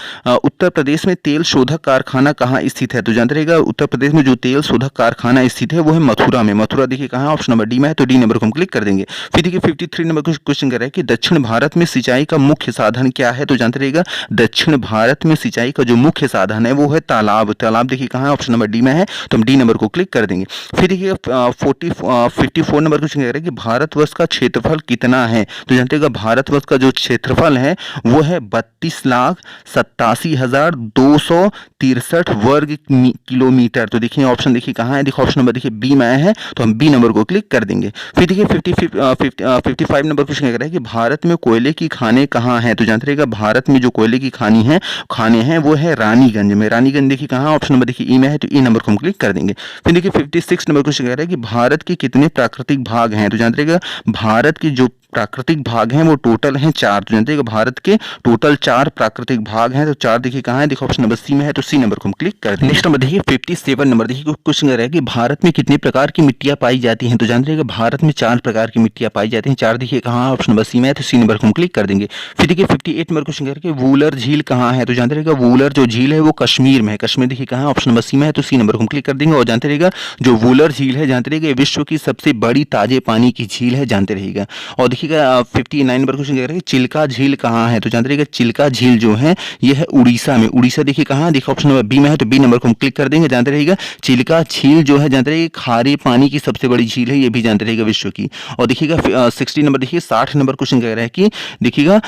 A: उत्तर प्रदेश में तेल शोधक कारखाना कहाँ स्थित है, तो जानते रहिएगा उत्तर प्रदेश में जो तेल शोधक कारखाना स्थित है वो है मथुरा में। मथुरा देखिए कहाँ, ऑप्शन नंबर डी में है, तो डी नंबर को हम क्लिक कर देंगे। फिर देखिए 53 नंबर क्वेश्चन कर रहा है कि दक्षिण भारत में सिंचाई का मुख्य साधन क्या है, तो जानते रहिएगा दक्षिण भारत में सिंचाई का जो मुख्य साधन है वो है तालाब। तालाब देखिए कहाँ, ऑप्शन नंबर डी में है, तो हम डी नंबर को क्लिक कर देंगे। फिर देखिए 54 नंबर क्वेश्चन कह रहा है कि भारतवर्ष का क्षेत्रफल कितना है, तो जानते रहिएगा भारतवर्ष का जो क्षेत्रफल है वो है 32,87,263 वर्ग किलोमीटर। तो देखिए ऑप्शन देखिए कहाँ है, देखिए ऑप्शन नंबर देखिए बी में है, तो हम बी नंबर को क्लिक कर देंगे। फिर देखिए 55 नंबर क्वेश्चन कह रहा है कि भारत में कोयले की खानें कहाँ हैं, तो जानते रहिएगा भारत में जो कोयले की खाने हैं वो है रानीगंज में। रानीगंज देखिए कहाँ, ऑप्शन नंबर देखिए ई में है, तो ई नंबर को हम क्लिक कर देंगे। फिर देखिए 56 नंबर क्वेश्चन कह रहा है कि भारत के कितने प्राकृतिक भाग हैं, तो जानते रहिएगा भारत की जो प्राकृतिक भाग हैं वो टोटल हैं 4। तो जानते हैं भारत के टोटल 4 प्राकृतिक भाग हैं, तो 4 देखिए कहाँ है, देखो ऑप्शन नंबर सी में है, तो सी नंबर को हम क्लिक कर दें। नेक्स्ट नंबर देखिए 57 नंबर देखिए क्वेश्चन है कि भारत में कितने प्रकार की मिट्टियां पाई जाती हैं, तो जानते हैं भारत में 4 प्रकार की मिट्टियां पाई जाती हैं। 4 देखिए कहाँ, ऑप्शन नंबर सी में है, तो सी नंबर को हम क्लिक कर देंगे। फिर देखिए 58 नंबर क्वेश्चन है कि वूलर झील कहाँ है, तो जानते रहेगा वूलर जो झील है वो कश्मीर में है। कश्मीर देखिए कहाँ, ऑप्शन नंबर सी में है, तो सी नंबर को हम क्लिक कर देंगे। और जानते रहेगा जो वूलर झील है जानते रहेगा विश्व की सबसे बड़ी ताजे पानी की झील है, जानते रहेगा। और देखिएगा 59 नंबर क्वेश्चन कह रहा है चिल्का झील कहाँ है, तो जानते रहिएगा चिल्का झील जो है ये है उड़ीसा में। उड़ीसा देखिए कहाँ, देखिए ऑप्शन नंबर बी में है, तो बी नंबर को हम क्लिक कर देंगे। जानते रहिएगा चिल्का झील जो है जानते रहिएगा खारे पानी की सबसे बड़ी झील है, ये भी जानते रहिएगा विश्व की। और देखिएगा 60 नंबर देखिए 60 नंबर क्वेश्चन कह रहा है कि देखिएगा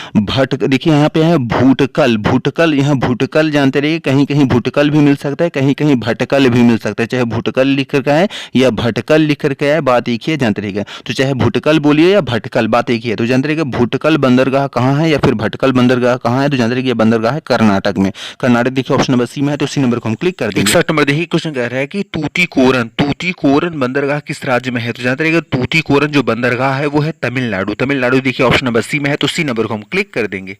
A: देखिए यहाँ पे है भूटकल। भूटकल यहाँ भूटकल जानते रहिए, कहीं कहीं भूटकल भी मिल सकता है, कहीं कहीं भटकल भी मिल सकता है। चाहे भूटकल लिख कर का है या भटकल लिख कर का है, बात एक ही है, जानते रहिएगा। तो चाहे भूटकल बोलिए या भटकल, बात एक ही है। तो जानते रहिएगा भूटकल बंदरगाह कहाँ है या फिर भटकल बंदरगाह कहाँ है, तो जानते रहिए बंदरगाह है कर्नाटक में। कर्नाटक देखिए ऑप्शन नंबर सी में है, तो सी नंबर को हम क्लिक कर देंगे। 61 नंबर देखिए क्वेश्चन कह रहा है कि तूतीकोरन बंदरगाह किस राज्य में है, तो जानते रहिएगा तूतीकोरन जो बंदरगाह है वो है तमिलनाडु। तमिलनाडु देखिए ऑप्शन नंबर सी में है, तो सी नंबर को हम क्लिक कर देंगे।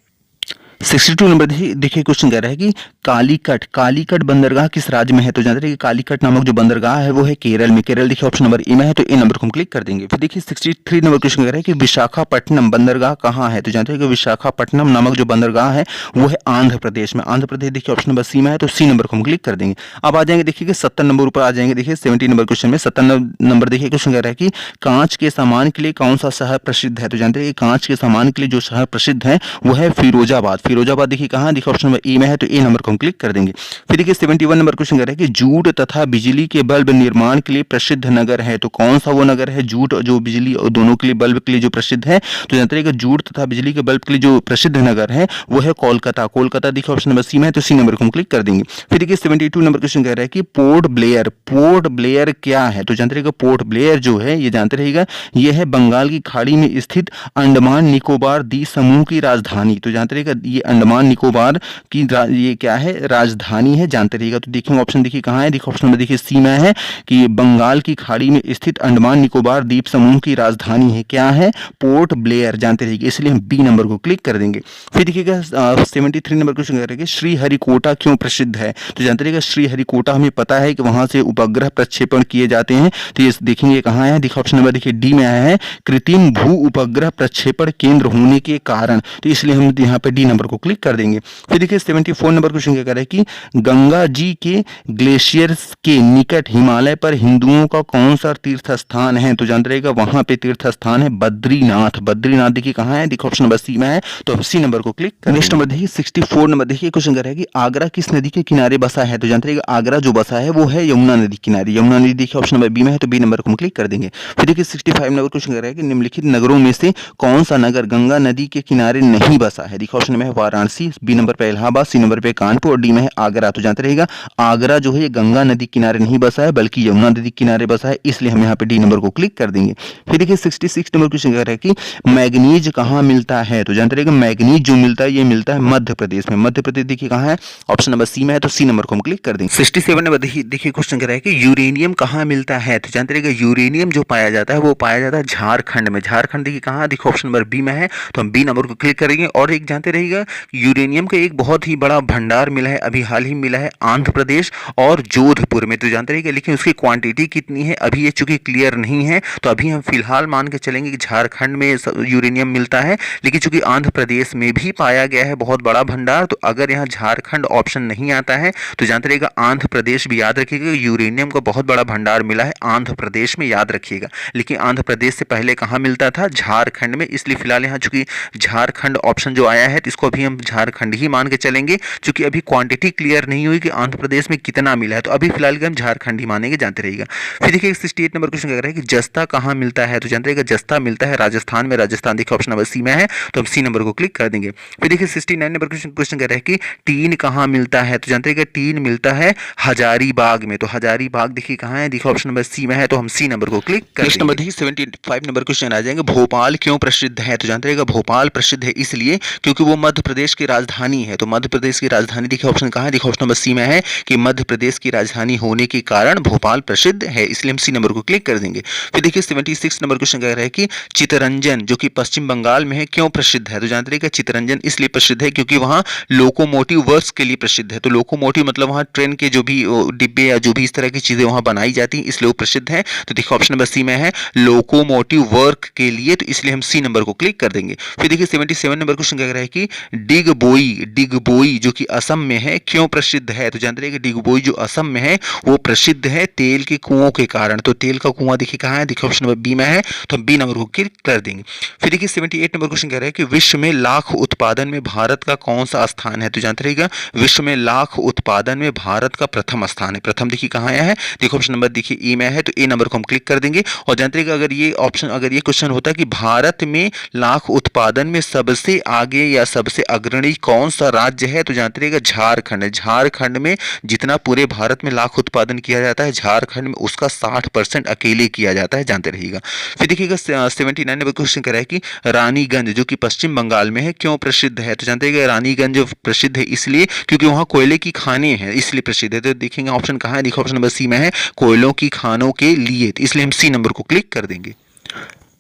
A: 62 नंबर देखिए क्वेश्चन कह रहा है कि कालीकट बंदरगाह किस राज्य में है, तो जानते रहिए कालीकट नामक जो बंदरगाह है वो है केरल में। केरल देखिए ऑप्शन नंबर ए में है, तो ए नंबर को हम क्लिक कर देंगे। फिर देखिए 63 नंबर क्वेश्चन कह रहा है कि विशाखापट्टनम बंदरगाह कहाँ है, तो जानते रहिए विशाखापट्टनम नामक जो बंदरगाह है वो है आंध्र प्रदेश में। आंध्र प्रदेश देखिए ऑप्शन नंबर सी में है, तो सी नंबर को हम क्लिक कर देंगे। अब आ जाएंगे देखिए 70 नंबर ऊपर आ जाएंगे। देखिए 70 नंबर क्वेश्चन में 70 नंबर देखिए क्वेश्चन कह रहा है कि कांच के सामान के लिए कौन सा शहर प्रसिद्ध है, तो जानते रहिए कांच के सामान के लिए जो शहर प्रसिद्ध है वो है फिरोजाबाद। फिरोजाबाद देखिए कहाँ, देखिए ऑप्शन नंबर ए में है, तो ए नंबर को हम क्लिक कर देंगे। फिर देखिए 71 नंबर क्वेश्चन कह रहा है कि जूट तथा बिजली के बल्ब निर्माण के लिए प्रसिद्ध नगर है, तो कौन सा वो नगर है, जूट और जो बिजली और दोनों के लिए बल्ब के लिए जो प्रसिद्ध है, तो जानते रहिएगा जूट तथा बिजली के बल्ब के लिए जो प्रसिद्ध नगर है वो है कोलकाता। कोलकाता देखिए ऑप्शन नंबर सी में है, तो सी नंबर को हम क्लिक कर देंगे। फिर देखिए 72 नंबर क्वेश्चन कह रहा है कि पोर्ट ब्लेयर, पोर्ट ब्लेयर क्या है, तो जानते रहिएगा पोर्ट ब्लेयर जो है ये जानते रहिएगा ये है बंगाल की खाड़ी में स्थित अंडमान निकोबार द्वीप समूह की राजधानी। तो जानते रहिएगा ये अंडमान निकोबार की ये क्या है, राजधानी है, जानते रहिएगा। तो देखिए ऑप्शन देखिए कहाँ है, देखिए ऑप्शन नंबर देखिए सी में है कि बंगाल की खाड़ी में स्थित अंडमान निकोबार द्वीप समूह की राजधानी है, क्या है, पोर्ट ब्लेयर, जानते रहिएगा, इसलिए हम बी नंबर को क्लिक कर देंगे। फिर देखिएगा 73 नंबर क्वेश्चन करेंगे श्रीहरिकोटा क्यों प्रसिद्ध है, तो जानते रहिएगा श्रीहरिकोटा हमें पता है कि वहां से उपग्रह प्रक्षेपण किए जाते हैं, तो ये देखेंगे कहाँ है, देखिए ऑप्शन नंबर देखिए डी में आया है कृत्रिम भू उपग्रह प्रक्षेपण केंद्र होने के कारण, तो इसलिए हम यहाँ पे डी नंबर को क्लिक कर देंगे। फिर देखिए 74 नंबर क्वेश्चन क्या कह रहा है कि गंगा जी के ग्लेशियर के निकट हिमालय पर हिंदुओं का कौन सा तीर्थ स्थान है, तो जानते रहिएगा वहां पे तीर्थ स्थान है बद्रीनाथ। बद्रीनाथ देखिए कहाँ है, देखिए ऑप्शन नंबर सी में है, तो हम सी नंबर को क्लिक करें। नेक्स्ट नंबर देखिए 64 नंबर देखिए क्वेश्चन कर रहा है कि आगरा किस नदी के किनारे बसा है, तो जानते रहिएगा आगरा जो बसा है वो है यमुना नदी किनारे। यमुना नदी देखिए ऑप्शन नंबर बी में है, तो बी नंबर को हम क्लिक कर देंगे। फिर देखिए 65 नंबर क्वेश्चन कर रहा है कि निम्नलिखित नगरों में से कौन सा नगर गंगा नदी के किनारे नहीं बसा है, देखिए ऑप्शन में है वाराणसी, बी नंबर पे इलाहाबाद, सी नंबर पे कानपुर और डी में है आगरा। तो जानते रहिएगा आगरा जो है ये गंगा नदी किनारे नहीं बसा है बल्कि यमुना नदी किनारे बसा है, इसलिए हम यहाँ पे डी नंबर को क्लिक कर देंगे। फिर देखिए 66 नंबर क्वेश्चन कह रहा है कि मैग्नीज कहाँ मिलता है, तो जानते रहिएगा मैग्नीज जो मिलता है ये मिलता है मध्य प्रदेश में। मध्य प्रदेश देखिए कहाँ है, ऑप्शन नंबर सी में है, तो सी नंबर को हम क्लिक कर देंगे। 67 नंबर देखिए क्वेश्चन कह रहा है कि यूरेनियम कहाँ मिलता है, तो जानते रहिएगा यूरेनियम जो पाया जाता है वो पाया जाता है झारखंड में। झारखंड देखिए कहाँ, देखिए ऑप्शन नंबर बी में है, तो हम बी नंबर को क्लिक करेंगे। और एक जानते रहिएगा यूरेनियम का एक बहुत ही बड़ा भंडार मिला है, अभी हाल ही मिला है आंध्र प्रदेश और जोधपुर में, तो जानते रहिएगा, लेकिन उसकी क्वांटिटी कितनी है अभी ये चूंकि क्लियर नहीं है, तो अभी हम फिलहाल मान के चलेंगे कि झारखंड में यूरेनियम मिलता है, लेकिन चूंकि आंध्र प्रदेश में भी पाया गया है बहुत बड़ा भंडार, तो अगर यहाँ झारखंड ऑप्शन नहीं आता है तो जानते रहिएगा आंध्र प्रदेश भी याद रखिएगा, यूरेनियम का बहुत बड़ा भंडार मिला है आंध्र प्रदेश में, याद रखिएगा। लेकिन आंध्र प्रदेश से पहले कहाँ मिलता था, झारखंड में, इसलिए फिलहाल यहाँ चूंकि झारखंड ऑप्शन जो आया है तो इसको अभी हम झारखंड ही मान के चलेंगे, चूंकि अभी क्वांटिटी क्लियर नहीं हुई कि आंध्र प्रदेश में कितना मिला है, तो अभी फिलहाल हम झारखंड ही मानेंगे, जानते रहिएगा। फिर देखिए 68 नंबर क्वेश्चन कह रहा है कि जस्ता कहाँ मिलता है, तो जानते रहिएगा जस्ता मिलता है राजस्थान में। राजस्थान देखिए ऑप्शन नंबर सी में है, तो हम सी नंबर को क्लिक कर देंगे। फिर देखिए 69 नंबर क्वेश्चन कह रहा है कि टीन कहाँ मिलता है, तो जानते रहिएगा टीन मिलता है हजारीबाग में। तो हजारीबाग देखिए कहाँ है, देखिए ऑप्शन नंबर सी में है, तो हम सी नंबर को क्लिक कर देंगे। नेक्स्ट नंबर देखिए 75 नंबर क्वेश्चन आ जाएंगे भोपाल क्यों प्रसिद्ध है, तो जानते रहिएगा भोपाल प्रसिद्ध है इसलिए क्योंकि वो मध्य प्रदेश की राजधानी है। तो मध्य प्रदेश की राजधानी देखिए ऑप्शन कहाँ है, देखिए ऑप्शन नंबर सी में है कि मध्य प्रदेश की राजधानी होने के कारण भोपाल प्रसिद्ध है, इसलिए हम सी नंबर को क्लिक कर देंगे। फिर देखिए 76 नंबर क्वेश्चन कह रहा है कि चितरंजन जो कि पश्चिम बंगाल में है क्यों प्रसिद्ध है, तो जानते रहिएगा चितरंजन इसलिए प्रसिद्ध है क्योंकि वहाँ लोकोमोटिव वर्क्स के लिए प्रसिद्ध है। तो लोकोमोटिव मतलब वहाँ ट्रेन के जो भी डिब्बे या जो भी इस तरह की चीजें वहाँ बनाई जाती हैं इसलिए वो प्रसिद्ध है। तो देखिए ऑप्शन नंबर सी में है लोकोमोटिव वर्क के लिए, तो इसलिए हम सी नंबर को क्लिक कर देंगे। फिर देखिए 77 नंबर क्वेश्चन कह रहा है कि डिगबोई जो कि असम में है क्यों प्रसिद्ध है, तो जानते रहिए कि डिगबोई जो असम में है वो प्रसिद्ध है तेल के कुओं के कारण। तो तेल का कुआं देखिए कहाँ है, देखिए ऑप्शन नंबर बी में है, तो हम बी नंबर को क्लिक कर देंगे। फिर देखिए 78 नंबर क्वेश्चन कह रहा है कि विश्व में लाख उत्पादन में भारत का कौन सा स्थान है, तो जानते रहिएगा विश्व में लाख उत्पादन में भारत का प्रथम स्थान है। प्रथम देखिए कहाँ आया है, देखिए ऑप्शन नंबर देखिए ए में है, तो ए नंबर को हम क्लिक कर देंगे। और जानते रहिएगा अगर ये क्वेश्चन होता कि भारत में लाख उत्पादन में सबसे आगे या सबसे अग्रणी कौन सा राज्य है, तो जानते रहिएगा झारखंड है। झारखंड में जितना पूरे भारत में लाख उत्पादन किया जाता है झारखंड में उसका 60% अकेले किया जाता है, जानते रहिएगा। फिर देखिएगा 79 नंबर क्वेश्चन कह रहा है कि रानीगंज जो कि पश्चिम बंगाल में है क्यों प्रसिद्ध है, तो जानते रहिएगा रानीगंज प्रसिद्ध है इसलिए क्योंकि वहाँ कोयले की खानें हैं इसलिए प्रसिद्ध है। तो देखेंगे ऑप्शन कहाँ है, देखिए ऑप्शन नंबर सी में है कोयलों की खानों के लिए, तो इसलिए हम सी नंबर को क्लिक कर देंगे।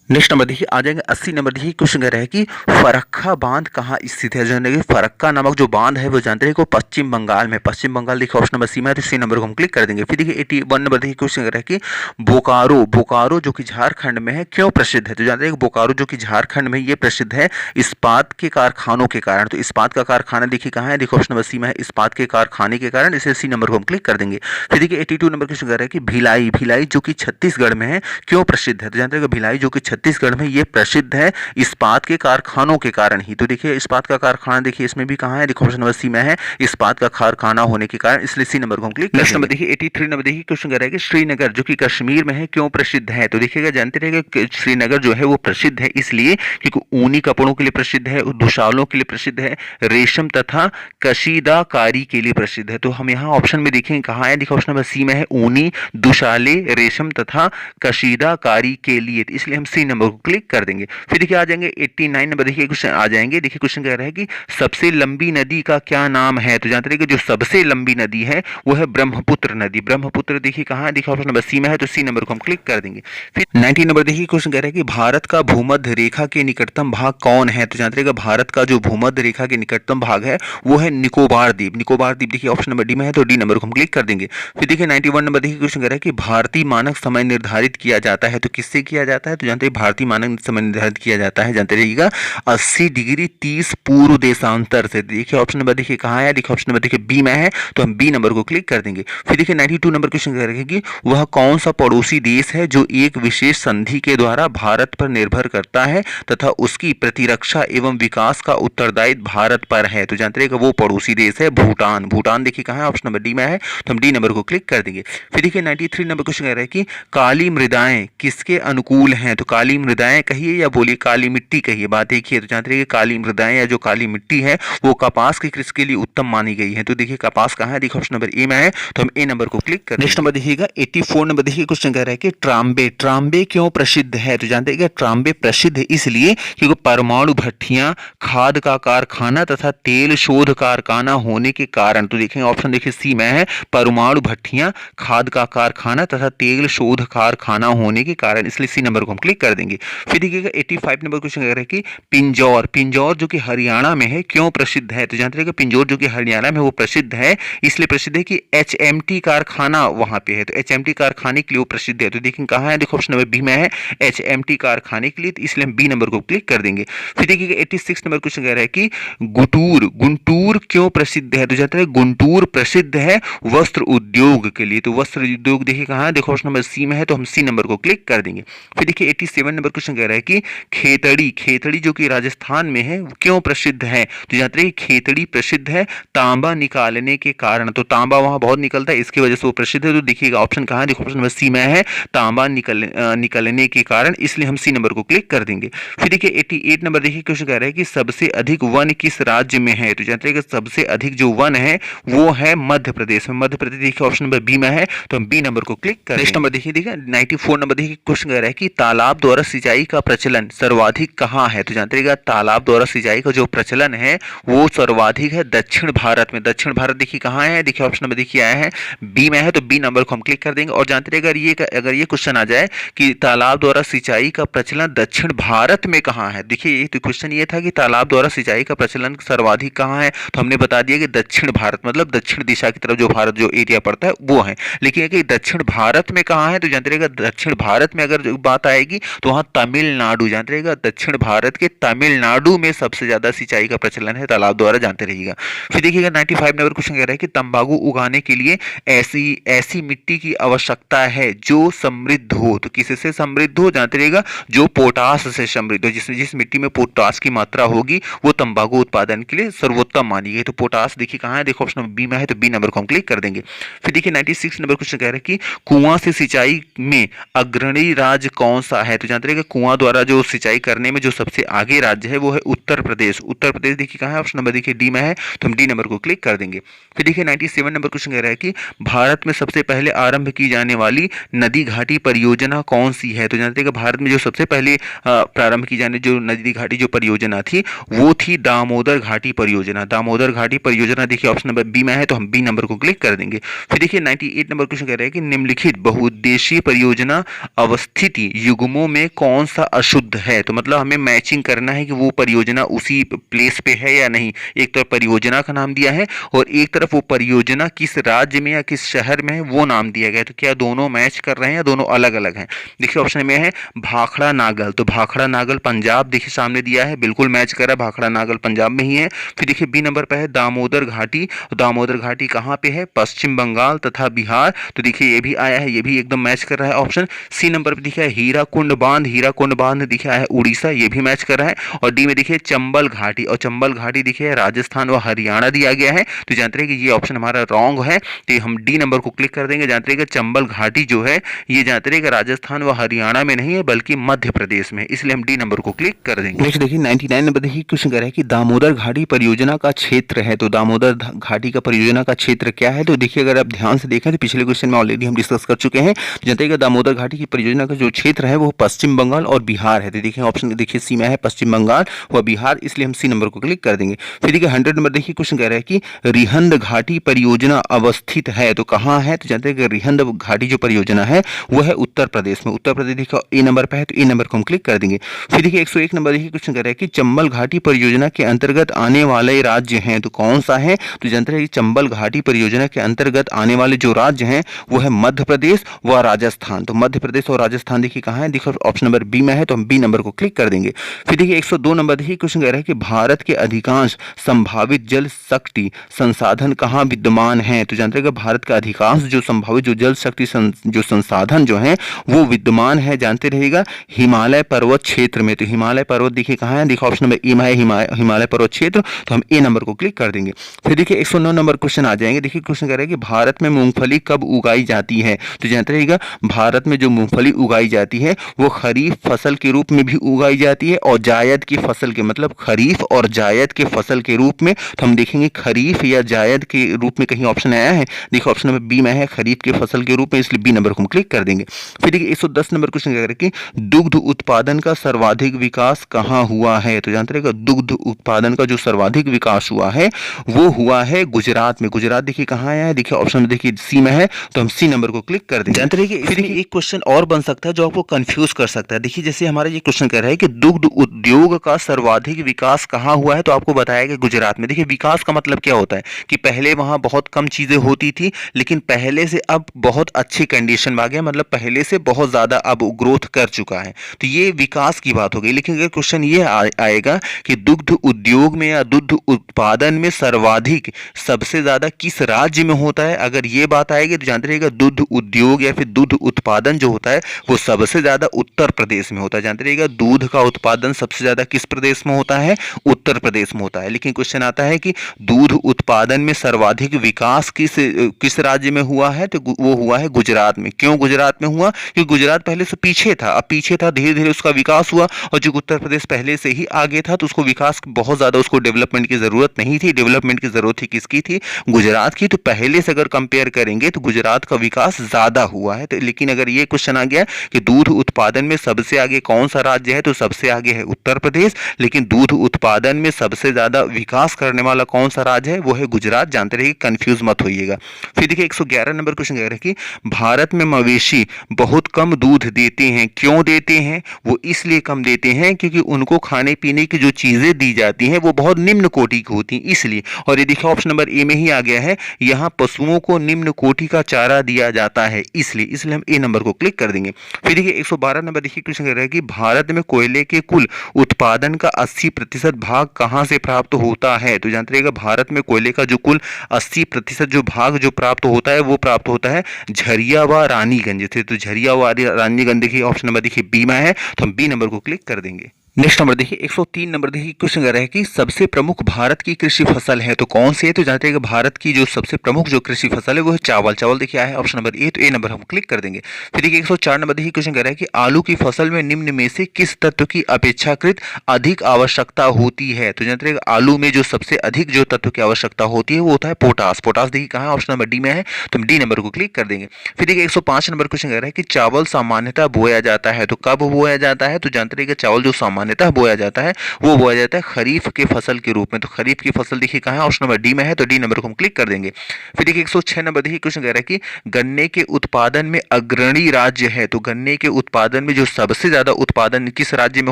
A: नेक्स्ट नंबर देखिए आ जाएंगे 80 नंबर देखिए क्वेश्चन कह रहा है कि फरक्का बांध कहाँ स्थित है, जानते हैं फरक्का नामक जो बांध है वो जानते हैं को पश्चिम बंगाल में। पश्चिम बंगाल देखिए ऑप्शन नंबर सी में है, तो सी नंबर को हम क्लिक कर देंगे। फिर देखिए 81 नंबर देखिए क्वेश्चन कह रहा है कि बोकारो जो कि झारखंड में है क्यों प्रसिद्ध है, तो जानते हैं बोकारो जो कि झारखंड में ये प्रसिद्ध है इस्पात के कारखानों के कारण। तो इस्पात का कारखाना देखिए कहाँ है, देखिए ऑप्शन नंबर सी में है इस्पात के कारखाने के कारण, इसे सी नंबर को हम क्लिक कर देंगे। फिर देखिए 82 नंबर क्वेश्चन कह रहा है कि भिलाई जो कि छत्तीसगढ़ में है क्यों प्रसिद्ध है, तो जानते हैं भिलाई जो कि छत्तीसगढ़ में ये प्रसिद्ध है इस्पात के कारखानों के कारण ही। तो देखिए इस्पात का कारखाना देखिए इसमें भी कहाँ है, देखो ऑप्शन नंबर सी में है, इस्पात का कारखाना होने के कारण, इसलिए सी नंबर को हम क्लिक कर देंगे। नेक्स्ट नंबर देखिए 83 नंबर देखिए क्वेश्चन कर रहा है कि श्रीनगर जो कि कश्मीर में है क्यों प्रसिद्ध है। तो देखिएगा जानते रहिए कि श्रीनगर जो है वो प्रसिद्ध है इसलिए क्योंकि ऊनी कपड़ों के लिए प्रसिद्ध है, दुशालों के लिए प्रसिद्ध है, रेशम तथा कशीदाकारी के लिए प्रसिद्ध है। तो हम यहाँ ऑप्शन में देखेंगे कहाँ है, देखो ऑप्शन नंबर सी में है, ऊनी, दुशाले, रेशम तथा कशीदाकारी के लिए, तो इसलिए हम सी नंबर को क्लिक कर देंगे। फिर देखिए आ जाएंगे 89 नंबर देखिए क्वेश्चन आ जाएंगे। देखिए क्वेश्चन कह रहा है कि सबसे लंबी नदी का क्या नाम है। तो जानते रहिए कि जो सबसे लंबी नदी है वो है ब्रह्मपुत्र नदी। ब्रह्मपुत्र देखिए कहाँ है, देखिए ऑप्शन नंबर सी में है, तो सी नंबर को हम क्लिक कर देंगे। फिर 90 नंबर देखिए क्वेश्चन कह रहा है कि भारत का भूमध्य रेखा के निकटतम भाग कौन है। तो जानते रहिएगा भारत का जो भूमध्य रेखा के निकटतम भाग है वो है निकोबार द्वीप। निकोबार द्वीप देखिए ऑप्शन नंबर डी में है, तो डी नंबर को हम क्लिक कर देंगे। फिर देखिए 91 नंबर देखिए क्वेश्चन कह रहा है कि भारतीय मानक समय निर्धारित किया जाता है। तो किससे किया जाता है, तो जानते हैं भारतीय मानक समय निर्धारित किया जाता है, जानते रहिएगा 80 डिग्री 30 पूर्व देशांतर से। देखिए ऑप्शन नंबर देखिए कहाँ है, देखिए ऑप्शन नंबर देखिए बी में है, तो हम बी नंबर को क्लिक कर देंगे। फिर देखिए 92 नंबर क्वेश्चन कह रहा है कि वह कौन सा पड़ोसी देश है जो एक विशेष संधि के द्वारा भारत पर निर्भर करता है तथा उसकी प्रतिरक्षा एवं विकास का उत्तरदायित्व भारत पर है। तो जानते रहिएगा वो पड़ोसी देश है भूटान। भूटान देखिए कहाँ है, ऑप्शन नंबर डी में है, तो हम डी नंबर को क्लिक कर देंगे। फिर देखिए 93 नंबर क्वेश्चन कह रहा है कि काली मृदाएं किसके अनुकूल हैं। तो काली मृदाएं कहिए या बोलिए काली मिट्टी कहिए, बात एक ही है। तो जानते रहिए काली मृदाएं या जो काली मिट्टी है वो कपास की कृषि के लिए उत्तम मानी गई है। तो देखिए कपास कहाँ है, देखिए ऑप्शन नंबर ए में है, तो हम ए नंबर को क्लिक करें। नेक्स्ट नंबर देखिएगा 84 नंबर देखिए क्वेश्चन कह रहा है कि ट्रांबे ट्रांबे क्यों प्रसिद्ध है। तो जानते हैं ट्रांबे प्रसिद्ध है इसलिए क्योंकि परमाणु भट्टियां, खाद का कारखाना तथा तेल शोध कारखाना होने के कारण। तो देखेंगे ऑप्शन देखिए सी में है, परमाणु भट्टियां, खाद का कारखाना तथा तेल शोध कारखाना होने के कारण, इसलिए सी नंबर को हम क्लिक कर देंगे। फिर देखिएगा 85 नंबर क्वेश्चन कह रहा है कि पिंजौर पिंजौर जो कि हरियाणा में है क्यों प्रसिद्ध है। तो जानते हैं कि पिंजौर जो कि हरियाणा में वो प्रसिद्ध है इसलिए प्रसिद्ध है कि HMT कारखाना वहां पे है, तो HMT कारखाने के लिए वो प्रसिद्ध है। तो देखिए कहाँ है, देखो ऑप्शन नंबर बी में है, HMT कारखाने के लिए, तो इसलिए हम बी नंबर को क्लिक कर देंगे। फिर देखिएगा 86 नंबर क्वेश्चन कह रहा है कि गुंटूर गुंटूर क्यों प्रसिद्ध है। तो जानते हैं गुंटूर प्रसिद्ध है वस्त्र उद्योग के लिए। तो वस्त्र उद्योग देखिए कहाँ है, देखो ऑप्शन नंबर सी में है, तो हम सी नंबर को क्लिक कर देंगे। फिर देखिए 87 नंबर क्वेश्चन कह रहा है कि खेतड़ी खेतड़ी जो कि राजस्थान में है क्यों प्रसिद्ध है। तो जानते हैं खेतड़ी प्रसिद्ध है तांबा निकालने के कारण। तो तांबा वहां बहुत निकलता है इसकी वजह से वो प्रसिद्ध है। तो देखिएगा ऑप्शन कहाँ है, देखो ऑप्शन नंबर सी में है, तांबा निकलने के कारण, इसलिए हम सी नंबर को क्लिक कर देंगे। फिर देखिए 88 नंबर देखिए क्वेश्चन कह रहा है कि सबसे अधिक वन किस राज्य में है। तो जानते हैं कि सबसे अधिक जो वन है वो है मध्य प्रदेश में। मध्य प्रदेश देखिए ऑप्शन नंबर बी में है, तो हम बी नंबर को क्लिक करें। नेक्स्ट नंबर देखिए 94 नंबर देखिए क्वेश्चन कह रहा है कि तालाब द्वारा सिंचाई का प्रचलन सर्वाधिक कहाँ है। तो जानते हैं तालाब द्वारा सिंचाई का जो प्रचलन है वो सर्वाधिक है दक्षिण भारत में। दक्षिण भारत देखिए कहाँ है, देखिए ऑप्शन नंबर देखिए आया है बी में है, तो बी नंबर को हम क्लिक कर देंगे। और जानते रहिए अगर ये क्वेश्चन आ जाए कि तालाब द्वारा सिंचाई का प्रचलन दक्षिण भारत में कहाँ है, देखिए ये तो क्वेश्चन ये था कि तालाब द्वारा सिंचाई का प्रचलन सर्वाधिक कहाँ है, तो हमने बता दिया कि दक्षिण भारत मतलब दक्षिण दिशा की तरफ जो भारत जो एरिया पड़ता है वो है। लेकिन कि दक्षिण भारत में कहाँ है, तो जानते रहिएगा दक्षिण भारत में अगर बात आएगी तो वहाँ तमिलनाडु, जानते रहिएगा दक्षिण भारत के तमिलनाडु में सबसे ज्यादा सिंचाई का प्रचलन है तालाब द्वारा, जानते रहिएगा। फिर देखिएगा 95 नंबर क्वेश्चन कह रहा है कि तंबाकू उगाने के लिए ऐसी मिट्टी की आवश्यकता है जो समृद्ध हो। तो किससे समृद्ध हो, जानते रहिएगा जो पोटास से समृद्ध हो। जिस मिट्टी में पोटास की मात्रा होगी वो तंबाकू उत्पादन के लिए सर्वोत्तम मानी गई। तो पोटास देखिए कहाँ है, देखो ऑप्शन बी में है, तो बी नंबर को हम क्लिक कर देंगे। फिर देखिए 96 नंबर क्वेश्चन कह रहा है कि कुआं से सिंचाई में अग्रणी राज्य कौन सा है। तो जानते रहिएगा कुआं द्वारा जो सिंचाई करने में जो सबसे आगे राज्य है वो है उत्तर प्रदेश। उत्तर प्रदेश देखिए कहाँ है, ऑप्शन नंबर देखिए डी में है, तो हम डी नंबर को क्लिक कर देंगे। फिर देखिए 97 नंबर क्वेश्चन कह रहा है कि भारत में सबसे पहले आरंभ की जाने वाली नदी घाटी परियोजना कौन सी है। तो जानते हैं कि भारत में जो सबसे पहले प्रारंभ की जाने जो नदी घाटी जो परियोजना थी वो थी दामोदर घाटी परियोजना। दामोदर घाटी परियोजना देखिए ऑप्शन नंबर बी में है, तो हम बी नंबर को क्लिक कर देंगे। फिर देखिए 98 नंबर क्वेश्चन कह रहा है कि निम्नलिखित बहुउद्देशीय परियोजना अवस्थिति युग्मों में कौन सा अशुद्ध है। तो मतलब हमें मैचिंग करना है कि वो परियोजना उसी प्लेस पे है या नहीं। एक तरफ परियोजना का नाम दिया है और एक तरफ वो परियोजना किस राज्य में या किस शहर में है वो नाम दिया गया है। तो क्या दोनों मैच कर रहे हैं या दोनों अलग अलग हैं। देखिए ऑप्शन में है भाखड़ा नागल, तो भाखड़ा नागल पंजाब देखिए सामने दिया है, बिल्कुल मैच कर रहा है, भाखड़ा नागल पंजाब में ही है। फिर देखिए बी नंबर पर है दामोदर घाटी, दामोदर घाटी कहाँ पे है, पश्चिम बंगाल तथा बिहार। तो देखिए ये भी आया है, ये भी एकदम मैच कर रहा है। ऑप्शन सी नंबर पर देखिए हीराकुंड बांध, हीराकुंड बांध दिखा है उड़ीसा, ये भी मैच कर रहा है। और डी में देखिए चंबल घाटी, और चंबल घाटी देखिए राजस्थान व हरियाणा दिया गया है। तो जानते रहिए कि ये ऑप्शन हमारा रॉन्ग है, तो हम डी नंबर को क्लिक कर देंगे। जानते रहिए कि चंबल घाटी जो है ये जानते रहिए कि राजस्थान व हरियाणा में नहीं है बल्कि मध्य प्रदेश में, इसलिए हम डी नंबर को क्लिक कर देंगे। नेक्स्ट देखिए 99 नंबर देखिए क्वेश्चन कर रहा है कि दामोदर घाटी परियोजना का क्षेत्र है, तो दामोदर घाटी का परियोजना का क्षेत्र क्या है? तो देखिए अगर आप ध्यान से देखें तो पिछले क्वेश्चन में ऑलरेडी हम डिस्कस कर चुके हैं। जानते हैं कि दामोदर घाटी की परियोजना का जो क्षेत्र है वो पश्चिम बंगाल और बिहार है। तो देखिए ऑप्शन देखिए सी में है पश्चिम बंगाल व बिहार, इसलिए हम सी नंबर को क्लिक कर देंगे। फिर देखिए 100 नंबर देखिए क्वेश्चन कह रहा है कि रिहंद घाटी परियोजना अवस्थित है, तो कहाँ है? तो जानते हैं कि रिहंद घाटी जो परियोजना है वो है उत्तर प्रदेश में। उत्तर प्रदेश देखिए ए नंबर पर है, तो ए नंबर को हम क्लिक कर देंगे। फिर देखिए 101 नंबर देखिए क्वेश्चन कह रहा है कि चंबल घाटी परियोजना के अंतर्गत आने वाले राज्य हैं, तो कौन सा है? तो जानते हैं कि चंबल घाटी परियोजना के अंतर्गत आने वाले जो राज्य हैं वो है मध्य प्रदेश व राजस्थान। तो मध्य प्रदेश और राजस्थान देखिए कहाँ है? देखो ऑप्शन नंबर बी में है, तो हम बी नंबर को क्लिक कर देंगे। फिर देखिए 102 नंबर देखिए क्वेश्चन कह रहा है कि भारत के अधिकांश संभावित जल शक्ति संसाधन कहाँ विद्यमान है? तो जानते हैं कि भारत का अधिकांश जो संभावित जो जल शक्ति जो संसाधन जो है वो विद्यमान है, जानते रहिएगा हिमालय पर्वत क्षेत्र में। तो हिमालय पर्वत देखिए कहाँ है? देखो ऑप्शन नंबर ए में है हिमालय पर्वत क्षेत्र, तो हम ए नंबर को क्लिक कर देंगे। फिर देखिए 109 नंबर क्वेश्चन आ जाएंगे। देखिए क्वेश्चन कह रहा है कि भारत में मूंगफली कब उगाई जाती है? तो जानते रहिएगा भारत में जो मूंगफली उगाई जाती है वो खरीफ फसल के रूप में भी उगाई जाती है और जायद की फसल के, मतलब खरीफ और जायद के फसल के रूप में। तो हम देखेंगे खरीफ या जायद के रूप में कहीं ऑप्शन आया है, देखो ऑप्शन नंबर बी में है खरीफ के फसल के रूप में, इसलिए बी नंबर को हम क्लिक कर देंगे। फिर देखिए 110 नंबर क्वेश्चन कह रहा है कि दुग्ध उत्पादन का सर्वाधिक विकास कहाँ हुआ है? तो जानते रहिएगा दुग्ध उत्पादन का जो सर्वाधिक विकास हुआ है वो हुआ है गुजरात में। गुजरात देखिए कहाँ आया है? देखिए ऑप्शन में देखिए सी में है, तो हम सी नंबर को क्लिक कर देंगे। जानते रहिए कि इसमें एक क्वेश्चन और बन सकता है जो आपको कंफ्यूज कर सकता है। देखिए जैसे हमारा ये क्वेश्चन कह रहा है कि दुग्ध उद्योग का सर्वाधिक विकास कहाँ हुआ है, तो आपको बताया कि गुजरात में। देखिए विकास का मतलब क्या होता है कि पहले वहां बहुत कम चीजें होती थी, लेकिन पहले से अब बहुत अच्छी कंडीशन में आ गया, मतलब पहले से बहुत ज्यादा अब ग्रोथ कर चुका है, तो ये विकास की बात हो गई। लेकिन अगर क्वेश्चन ये आएगा कि दुग्ध उद्योग में या दुग्ध उत्पादन में सर्वाधिक सबसे ज्यादा किस राज्य में होता है, अगर ये बात आएगी तो जानते रहिएगा दुग्ध उद्योग या फिर दुग्ध उत्पादन जो होता है वो सबसे ज्यादा उत्तर प्रदेश में होता है। जानते रहिएगा दूध का उत्पादन सबसे ज्यादा किस प्रदेश में होता है? उत्तर प्रदेश में होता है। लेकिन क्वेश्चन आता है कि दूध उत्पादन में सर्वाधिक विकास किस राज्य में हुआ है, तो वो हुआ है गुजरात में। क्यों गुजरात में हुआ? क्योंकि गुजरात पहले से पीछे था, अब पीछे था, धीरे धीरे उसका विकास हुआ, और जो उत्तर प्रदेश पहले से ही आगे था तो उसको विकास बहुत ज्यादा उसको डेवलपमेंट की जरूरत नहीं थी। डेवलपमेंट की जरूरत थी किसकी थी? गुजरात की। तो पहले से अगर कंपेयर करेंगे तो गुजरात का विकास ज्यादा हुआ है। तो लेकिन अगर ये क्वेश्चन आ गया कि दूध उत्पादन में सबसे आगे कौन सा राज्य है, तो सबसे आगे है उत्तर प्रदेश। लेकिन दूध उत्पादन में सबसे ज्यादा विकास करने वाला कौन सा राज्य है? वो है गुजरात। जानते रहिए, कंफ्यूज मत होइएगा। फिर देखिए 111 नंबर क्वेश्चन कह रहा है कि भारत में मवेशी बहुत कम दूध देते हैं, क्यों देते हैं? वो इसलिए कम देते हैं क्योंकि उनको खाने पीने की जो चीजें दी जाती हैं वो बहुत निम्न कोटि की होती हैं, इसलिए। और ये देखिए ऑप्शन नंबर ए में ही आ गया है, यहाँ पशुओं को निम्न कोटि का चारा दिया जाता है, इसलिए हम ए नंबर को क्लिक कर देंगे। फिर देखिए 112 नंबर देखिए क्वेश्चन कह रहा है कि भारत में कोयले के कुल उत्पादन का 80% भाग कहां से प्राप्त होता है? तो जानते रहिएगा भारत में कोयले का जो कुल 80% जो भाग जो प्राप्त होता है वो प्राप्त होता है झरिया व रानीगंज से। तो झरिया व रानीगंज देखिए ऑप्शन नंबर देखिए बी में है, तो हम बी नंबर को क्लिक कर देंगे। नेक्स्ट नंबर देखिए 103 नंबर देखिए क्वेश्चन कर रहा है कि सबसे प्रमुख भारत की कृषि फसल है, तो कौन सी है? तो जानते हैं कि भारत की जो सबसे प्रमुख जो कृषि फसल है वो है चावल। चावल देखिए आया है ऑप्शन नंबर ए, तो ए नंबर हम क्लिक कर देंगे। फिर देखिए 104 नंबर देखिए क्वेश्चन कर रहा है कि आलू की फसल में निम्न में से किस तत्व की अपेक्षाकृत अधिक आवश्यकता होती है? तो जानते हैं आलू में जो सबसे अधिक जो तत्व की आवश्यकता होती है वो होता है पोटास। पोटास देखिए कहाँ है? ऑप्शन नंबर डी में है, तो हम डी नंबर को क्लिक कर देंगे। फिर देखिए 105 नंबर क्वेश्चन कर रहा है कि चावल सामान्यतः बोया जाता है, तो कब बोया जाता है? तो जानते रहिएगा चावल जो सामान्यतः बोया जाता है वो बोया जाता है खरीफ के फसल के रूप में। तो खरीफ की फसल देखिए कहां है? ऑप्शन नंबर डी में है, तो डी नंबर को हम क्लिक कर देंगे। फिर देखिए 106 नंबर देखिए क्वेश्चन कह रहा है कि गन्ने के उत्पादन में अग्रणी राज्य है, तो गन्ने के उत्पादन में जो सबसे ज्यादा उत्पादन किस राज्य में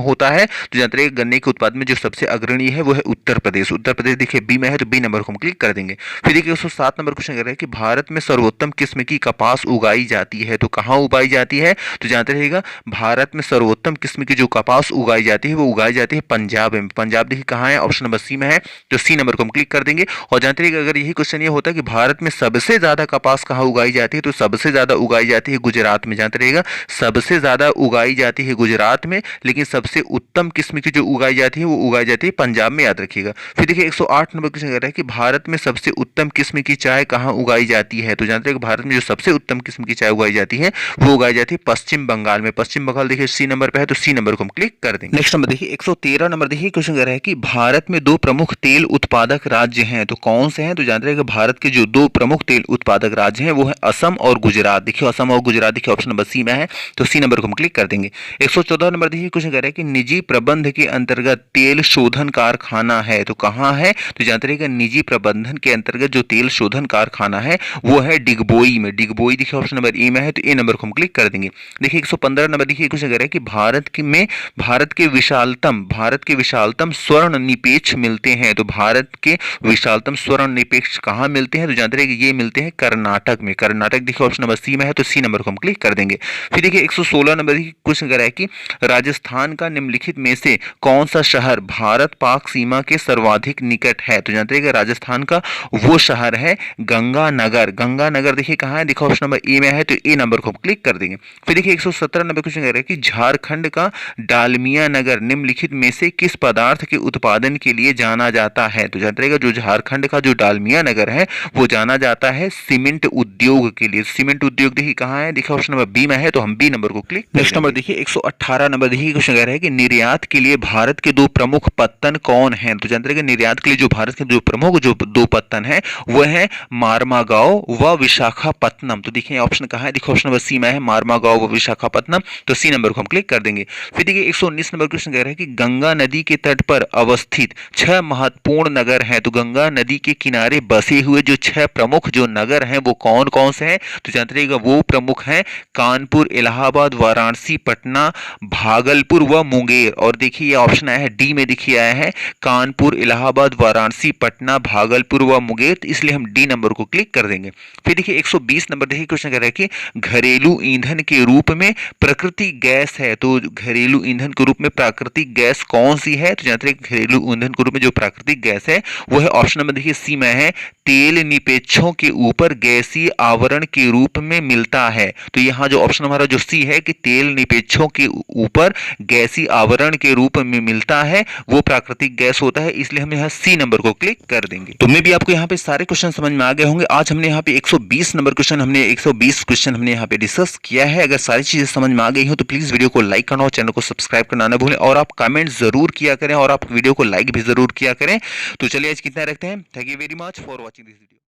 A: होता है? तो जानते हैं गन्ने के उत्पादन में जो सबसे अग्रणी है वो है उत्तर प्रदेश। उत्तर प्रदेश देखिए बी में है, तो बी नंबर को हम क्लिक कर देंगे। फिर देखिए 107 नंबर क्वेश्चन कह रहा है कि भारत में सर्वोत्तम किस्म की कपास उगाई जाती है, तो कहां उगाई जाती है? तो जानते रहिएगा भारत में सर्वोत्तम किस्म की जो कपास उगाई जाती जाती है वो उगाई जाती है पंजाब में। पंजाब देखिए कहाँ है, ऑप्शन नंबर सी में है, तो सी नंबर को हम क्लिक कर देंगे। और जानते रहिए अगर यही क्वेश्चन ये होता है कि भारत में सबसे ज्यादा कपास कहाँ उगाई जाती है, तो सबसे ज्यादा उगाई जाती है गुजरात में। जानते रहिएगा सबसे ज्यादा उगाई जाती है गुजरात में, लेकिन सबसे उत्तम किस्म की जो उगाई जाती है वो उगाई जाती है पंजाब में, याद रखिएगा। फिर देखिए 108 नंबर क्वेश्चन कह रहा है कि भारत में सबसे उत्तम किस्म की चाय कहाँ उगाई जाती है, तो जानते हैं कि भारत में जो सबसे उत्तम किस्म की चाय उगाई जाती है वो उगाई जाती है पश्चिम बंगाल में। पश्चिम बंगाल देखिए सी नंबर पे है, तो सी नंबर को हम क्लिक कर देंगे। नेक्स्ट नंबर देखिए 113 नंबर देखिए क्वेश्चन कह रहा है कि भारत में दो प्रमुख तेल उत्पादक राज्य हैं, तो कौन से हैं, तो जानते हैं कि भारत के जो दो प्रमुख तेल उत्पादक राज्य हैं वो है असम और गुजरात। देखिए असम और गुजरात देखिए ऑप्शन नंबर सी में है, तो सी नंबर को हम क्लिक कर देंगे। 114 नंबर देखिए क्वेश्चन कह रहा है कि निजी प्रबंध के अंतर्गत तेल शोधन कारखाना है, तो कहां है, तो जानते रहिएगा निजी प्रबंधन के अंतर्गत जो तेल शोधन कारखाना है वो है डिगबोई में। डिगबोई देखिए ऑप्शन नंबर ए में है, तो ए नंबर को हम क्लिक कर देंगे। देखिए 115 नंबर देखिए क्वेश्चन कह रहा है कि भारत के विशालतम स्वर्ण निपेक्ष मिलते हैं, तो भारत के विशालतम स्वर्ण निपेक्ष कहां मिलते हैं, तो जानते रहिए कि ये मिलते हैं कर्नाटक में। कर्नाटक देखिए ऑप्शन नंबर सी में है, तो सी नंबर को हम क्लिक कर देंगे। फिर देखिए 116 नंबर देखिए क्वेश्चन कर रहा है कि राजस्थान का निम्नलिखित में से कौन सा शहर भारत पाक सीमा के सर्वाधिक निकट है, तो जानते हैं कि राजस्थान का वो शहर है गंगानगर। गंगानगर देखिए कहां है, देखो ऑप्शन नंबर ए में है, तो ए नंबर को हम क्लिक कर देंगे। फिर देखिए 117 नंबर क्वेश्चन कर रहा है कि झारखंड का डालमिया नगर निम्नलिखित में से किस पदार्थ के उत्पादन के लिए जाना जाता है, तो जानते हैं जो झारखंड का जो डालमिया नगर है वो जाना जाता है सीमेंट उद्योग के लिए। सीमेंट उद्योग देखिए कहां है, देखिए ऑप्शन नंबर बी में है, तो हम बी नंबर को क्लिक। नेक्स्ट नंबर देखिए 118 नंबर देखिए क्वेश्चन कह रहा है कि निर्यात के लिए भारत के दो प्रमुख पत्तन कौन हैं, तो जानते हैं कि निर्यात के लिए जो भारत के जो प्रमुख जो दो पत्तन है वो है मारमागांव व विशाखापत्तनम। तो देखिए ऑप्शन कहां है, देखिए ऑप्शन नंबर सी में है मारमागांव व विशाखापत्तनम, तो सी नंबर को हम क्लिक कर देंगे। फिर देखिए 119 नंबर क्वेश्चन कह रहा है कि गंगा नदी के तट पर अवस्थित 6 महत्वपूर्ण नगर हैं, तो गंगा नदी के किनारे बसे हुए जो 6 प्रमुख जो नगर हैं वो कौन कौन से हैं, तो जानते रहिएगा वो प्रमुख हैं कानपुर, इलाहाबाद, वाराणसी, पटना, भागलपुर व मुंगेर। और देखिए ये ऑप्शन आया है डी में, देखिए आया है कानपुर, इलाहाबाद, वाराणसी, पटना, भागलपुर व मुंगेर, तो इसलिए हम डी नंबर को क्लिक कर देंगे। फिर देखिए 120 नंबर देखिए क्वेश्चन कह रहा है कि घरेलू ईंधन के रूप में प्राकृतिक गैस है, तो घरेलू ईंधन के रूप में प्राकृतिक गैस कौन सी है, तो जानते हैं घरेलू ईंधन के रूप में जो प्राकृतिक गैस है वो है ऑप्शन नंबर देखिए सी में है तेल निपेक्षों के ऊपर गैसीय आवरण के रूप में मिलता है। तो यहाँ जो ऑप्शन हमारा जो सी है कि तेल निपेक्षों के ऊपर गैसीय आवरण के रूप में मिलता है वो प्राकृतिक गैस होता है, इसलिए हम यहाँ सी नंबर को क्लिक कर देंगे। तो मैं भी आपको यहाँ पे सारे क्वेश्चन समझ में आ गए होंगे। आज हमने यहाँ पे 120 नंबर क्वेश्चन हमने यहाँ पे डिस्कस किया है। अगर सारी चीजें समझ में आ गई हो तो प्लीज वीडियो को लाइक करना और चैनल को सब्सक्राइब करना ना भूलें, और आप कमेंट जरूर किया करें और आप वीडियो को लाइक भी जरूर किया करें। तो चलिए आज कितना रखते हैं। Thank you very much for watching this video.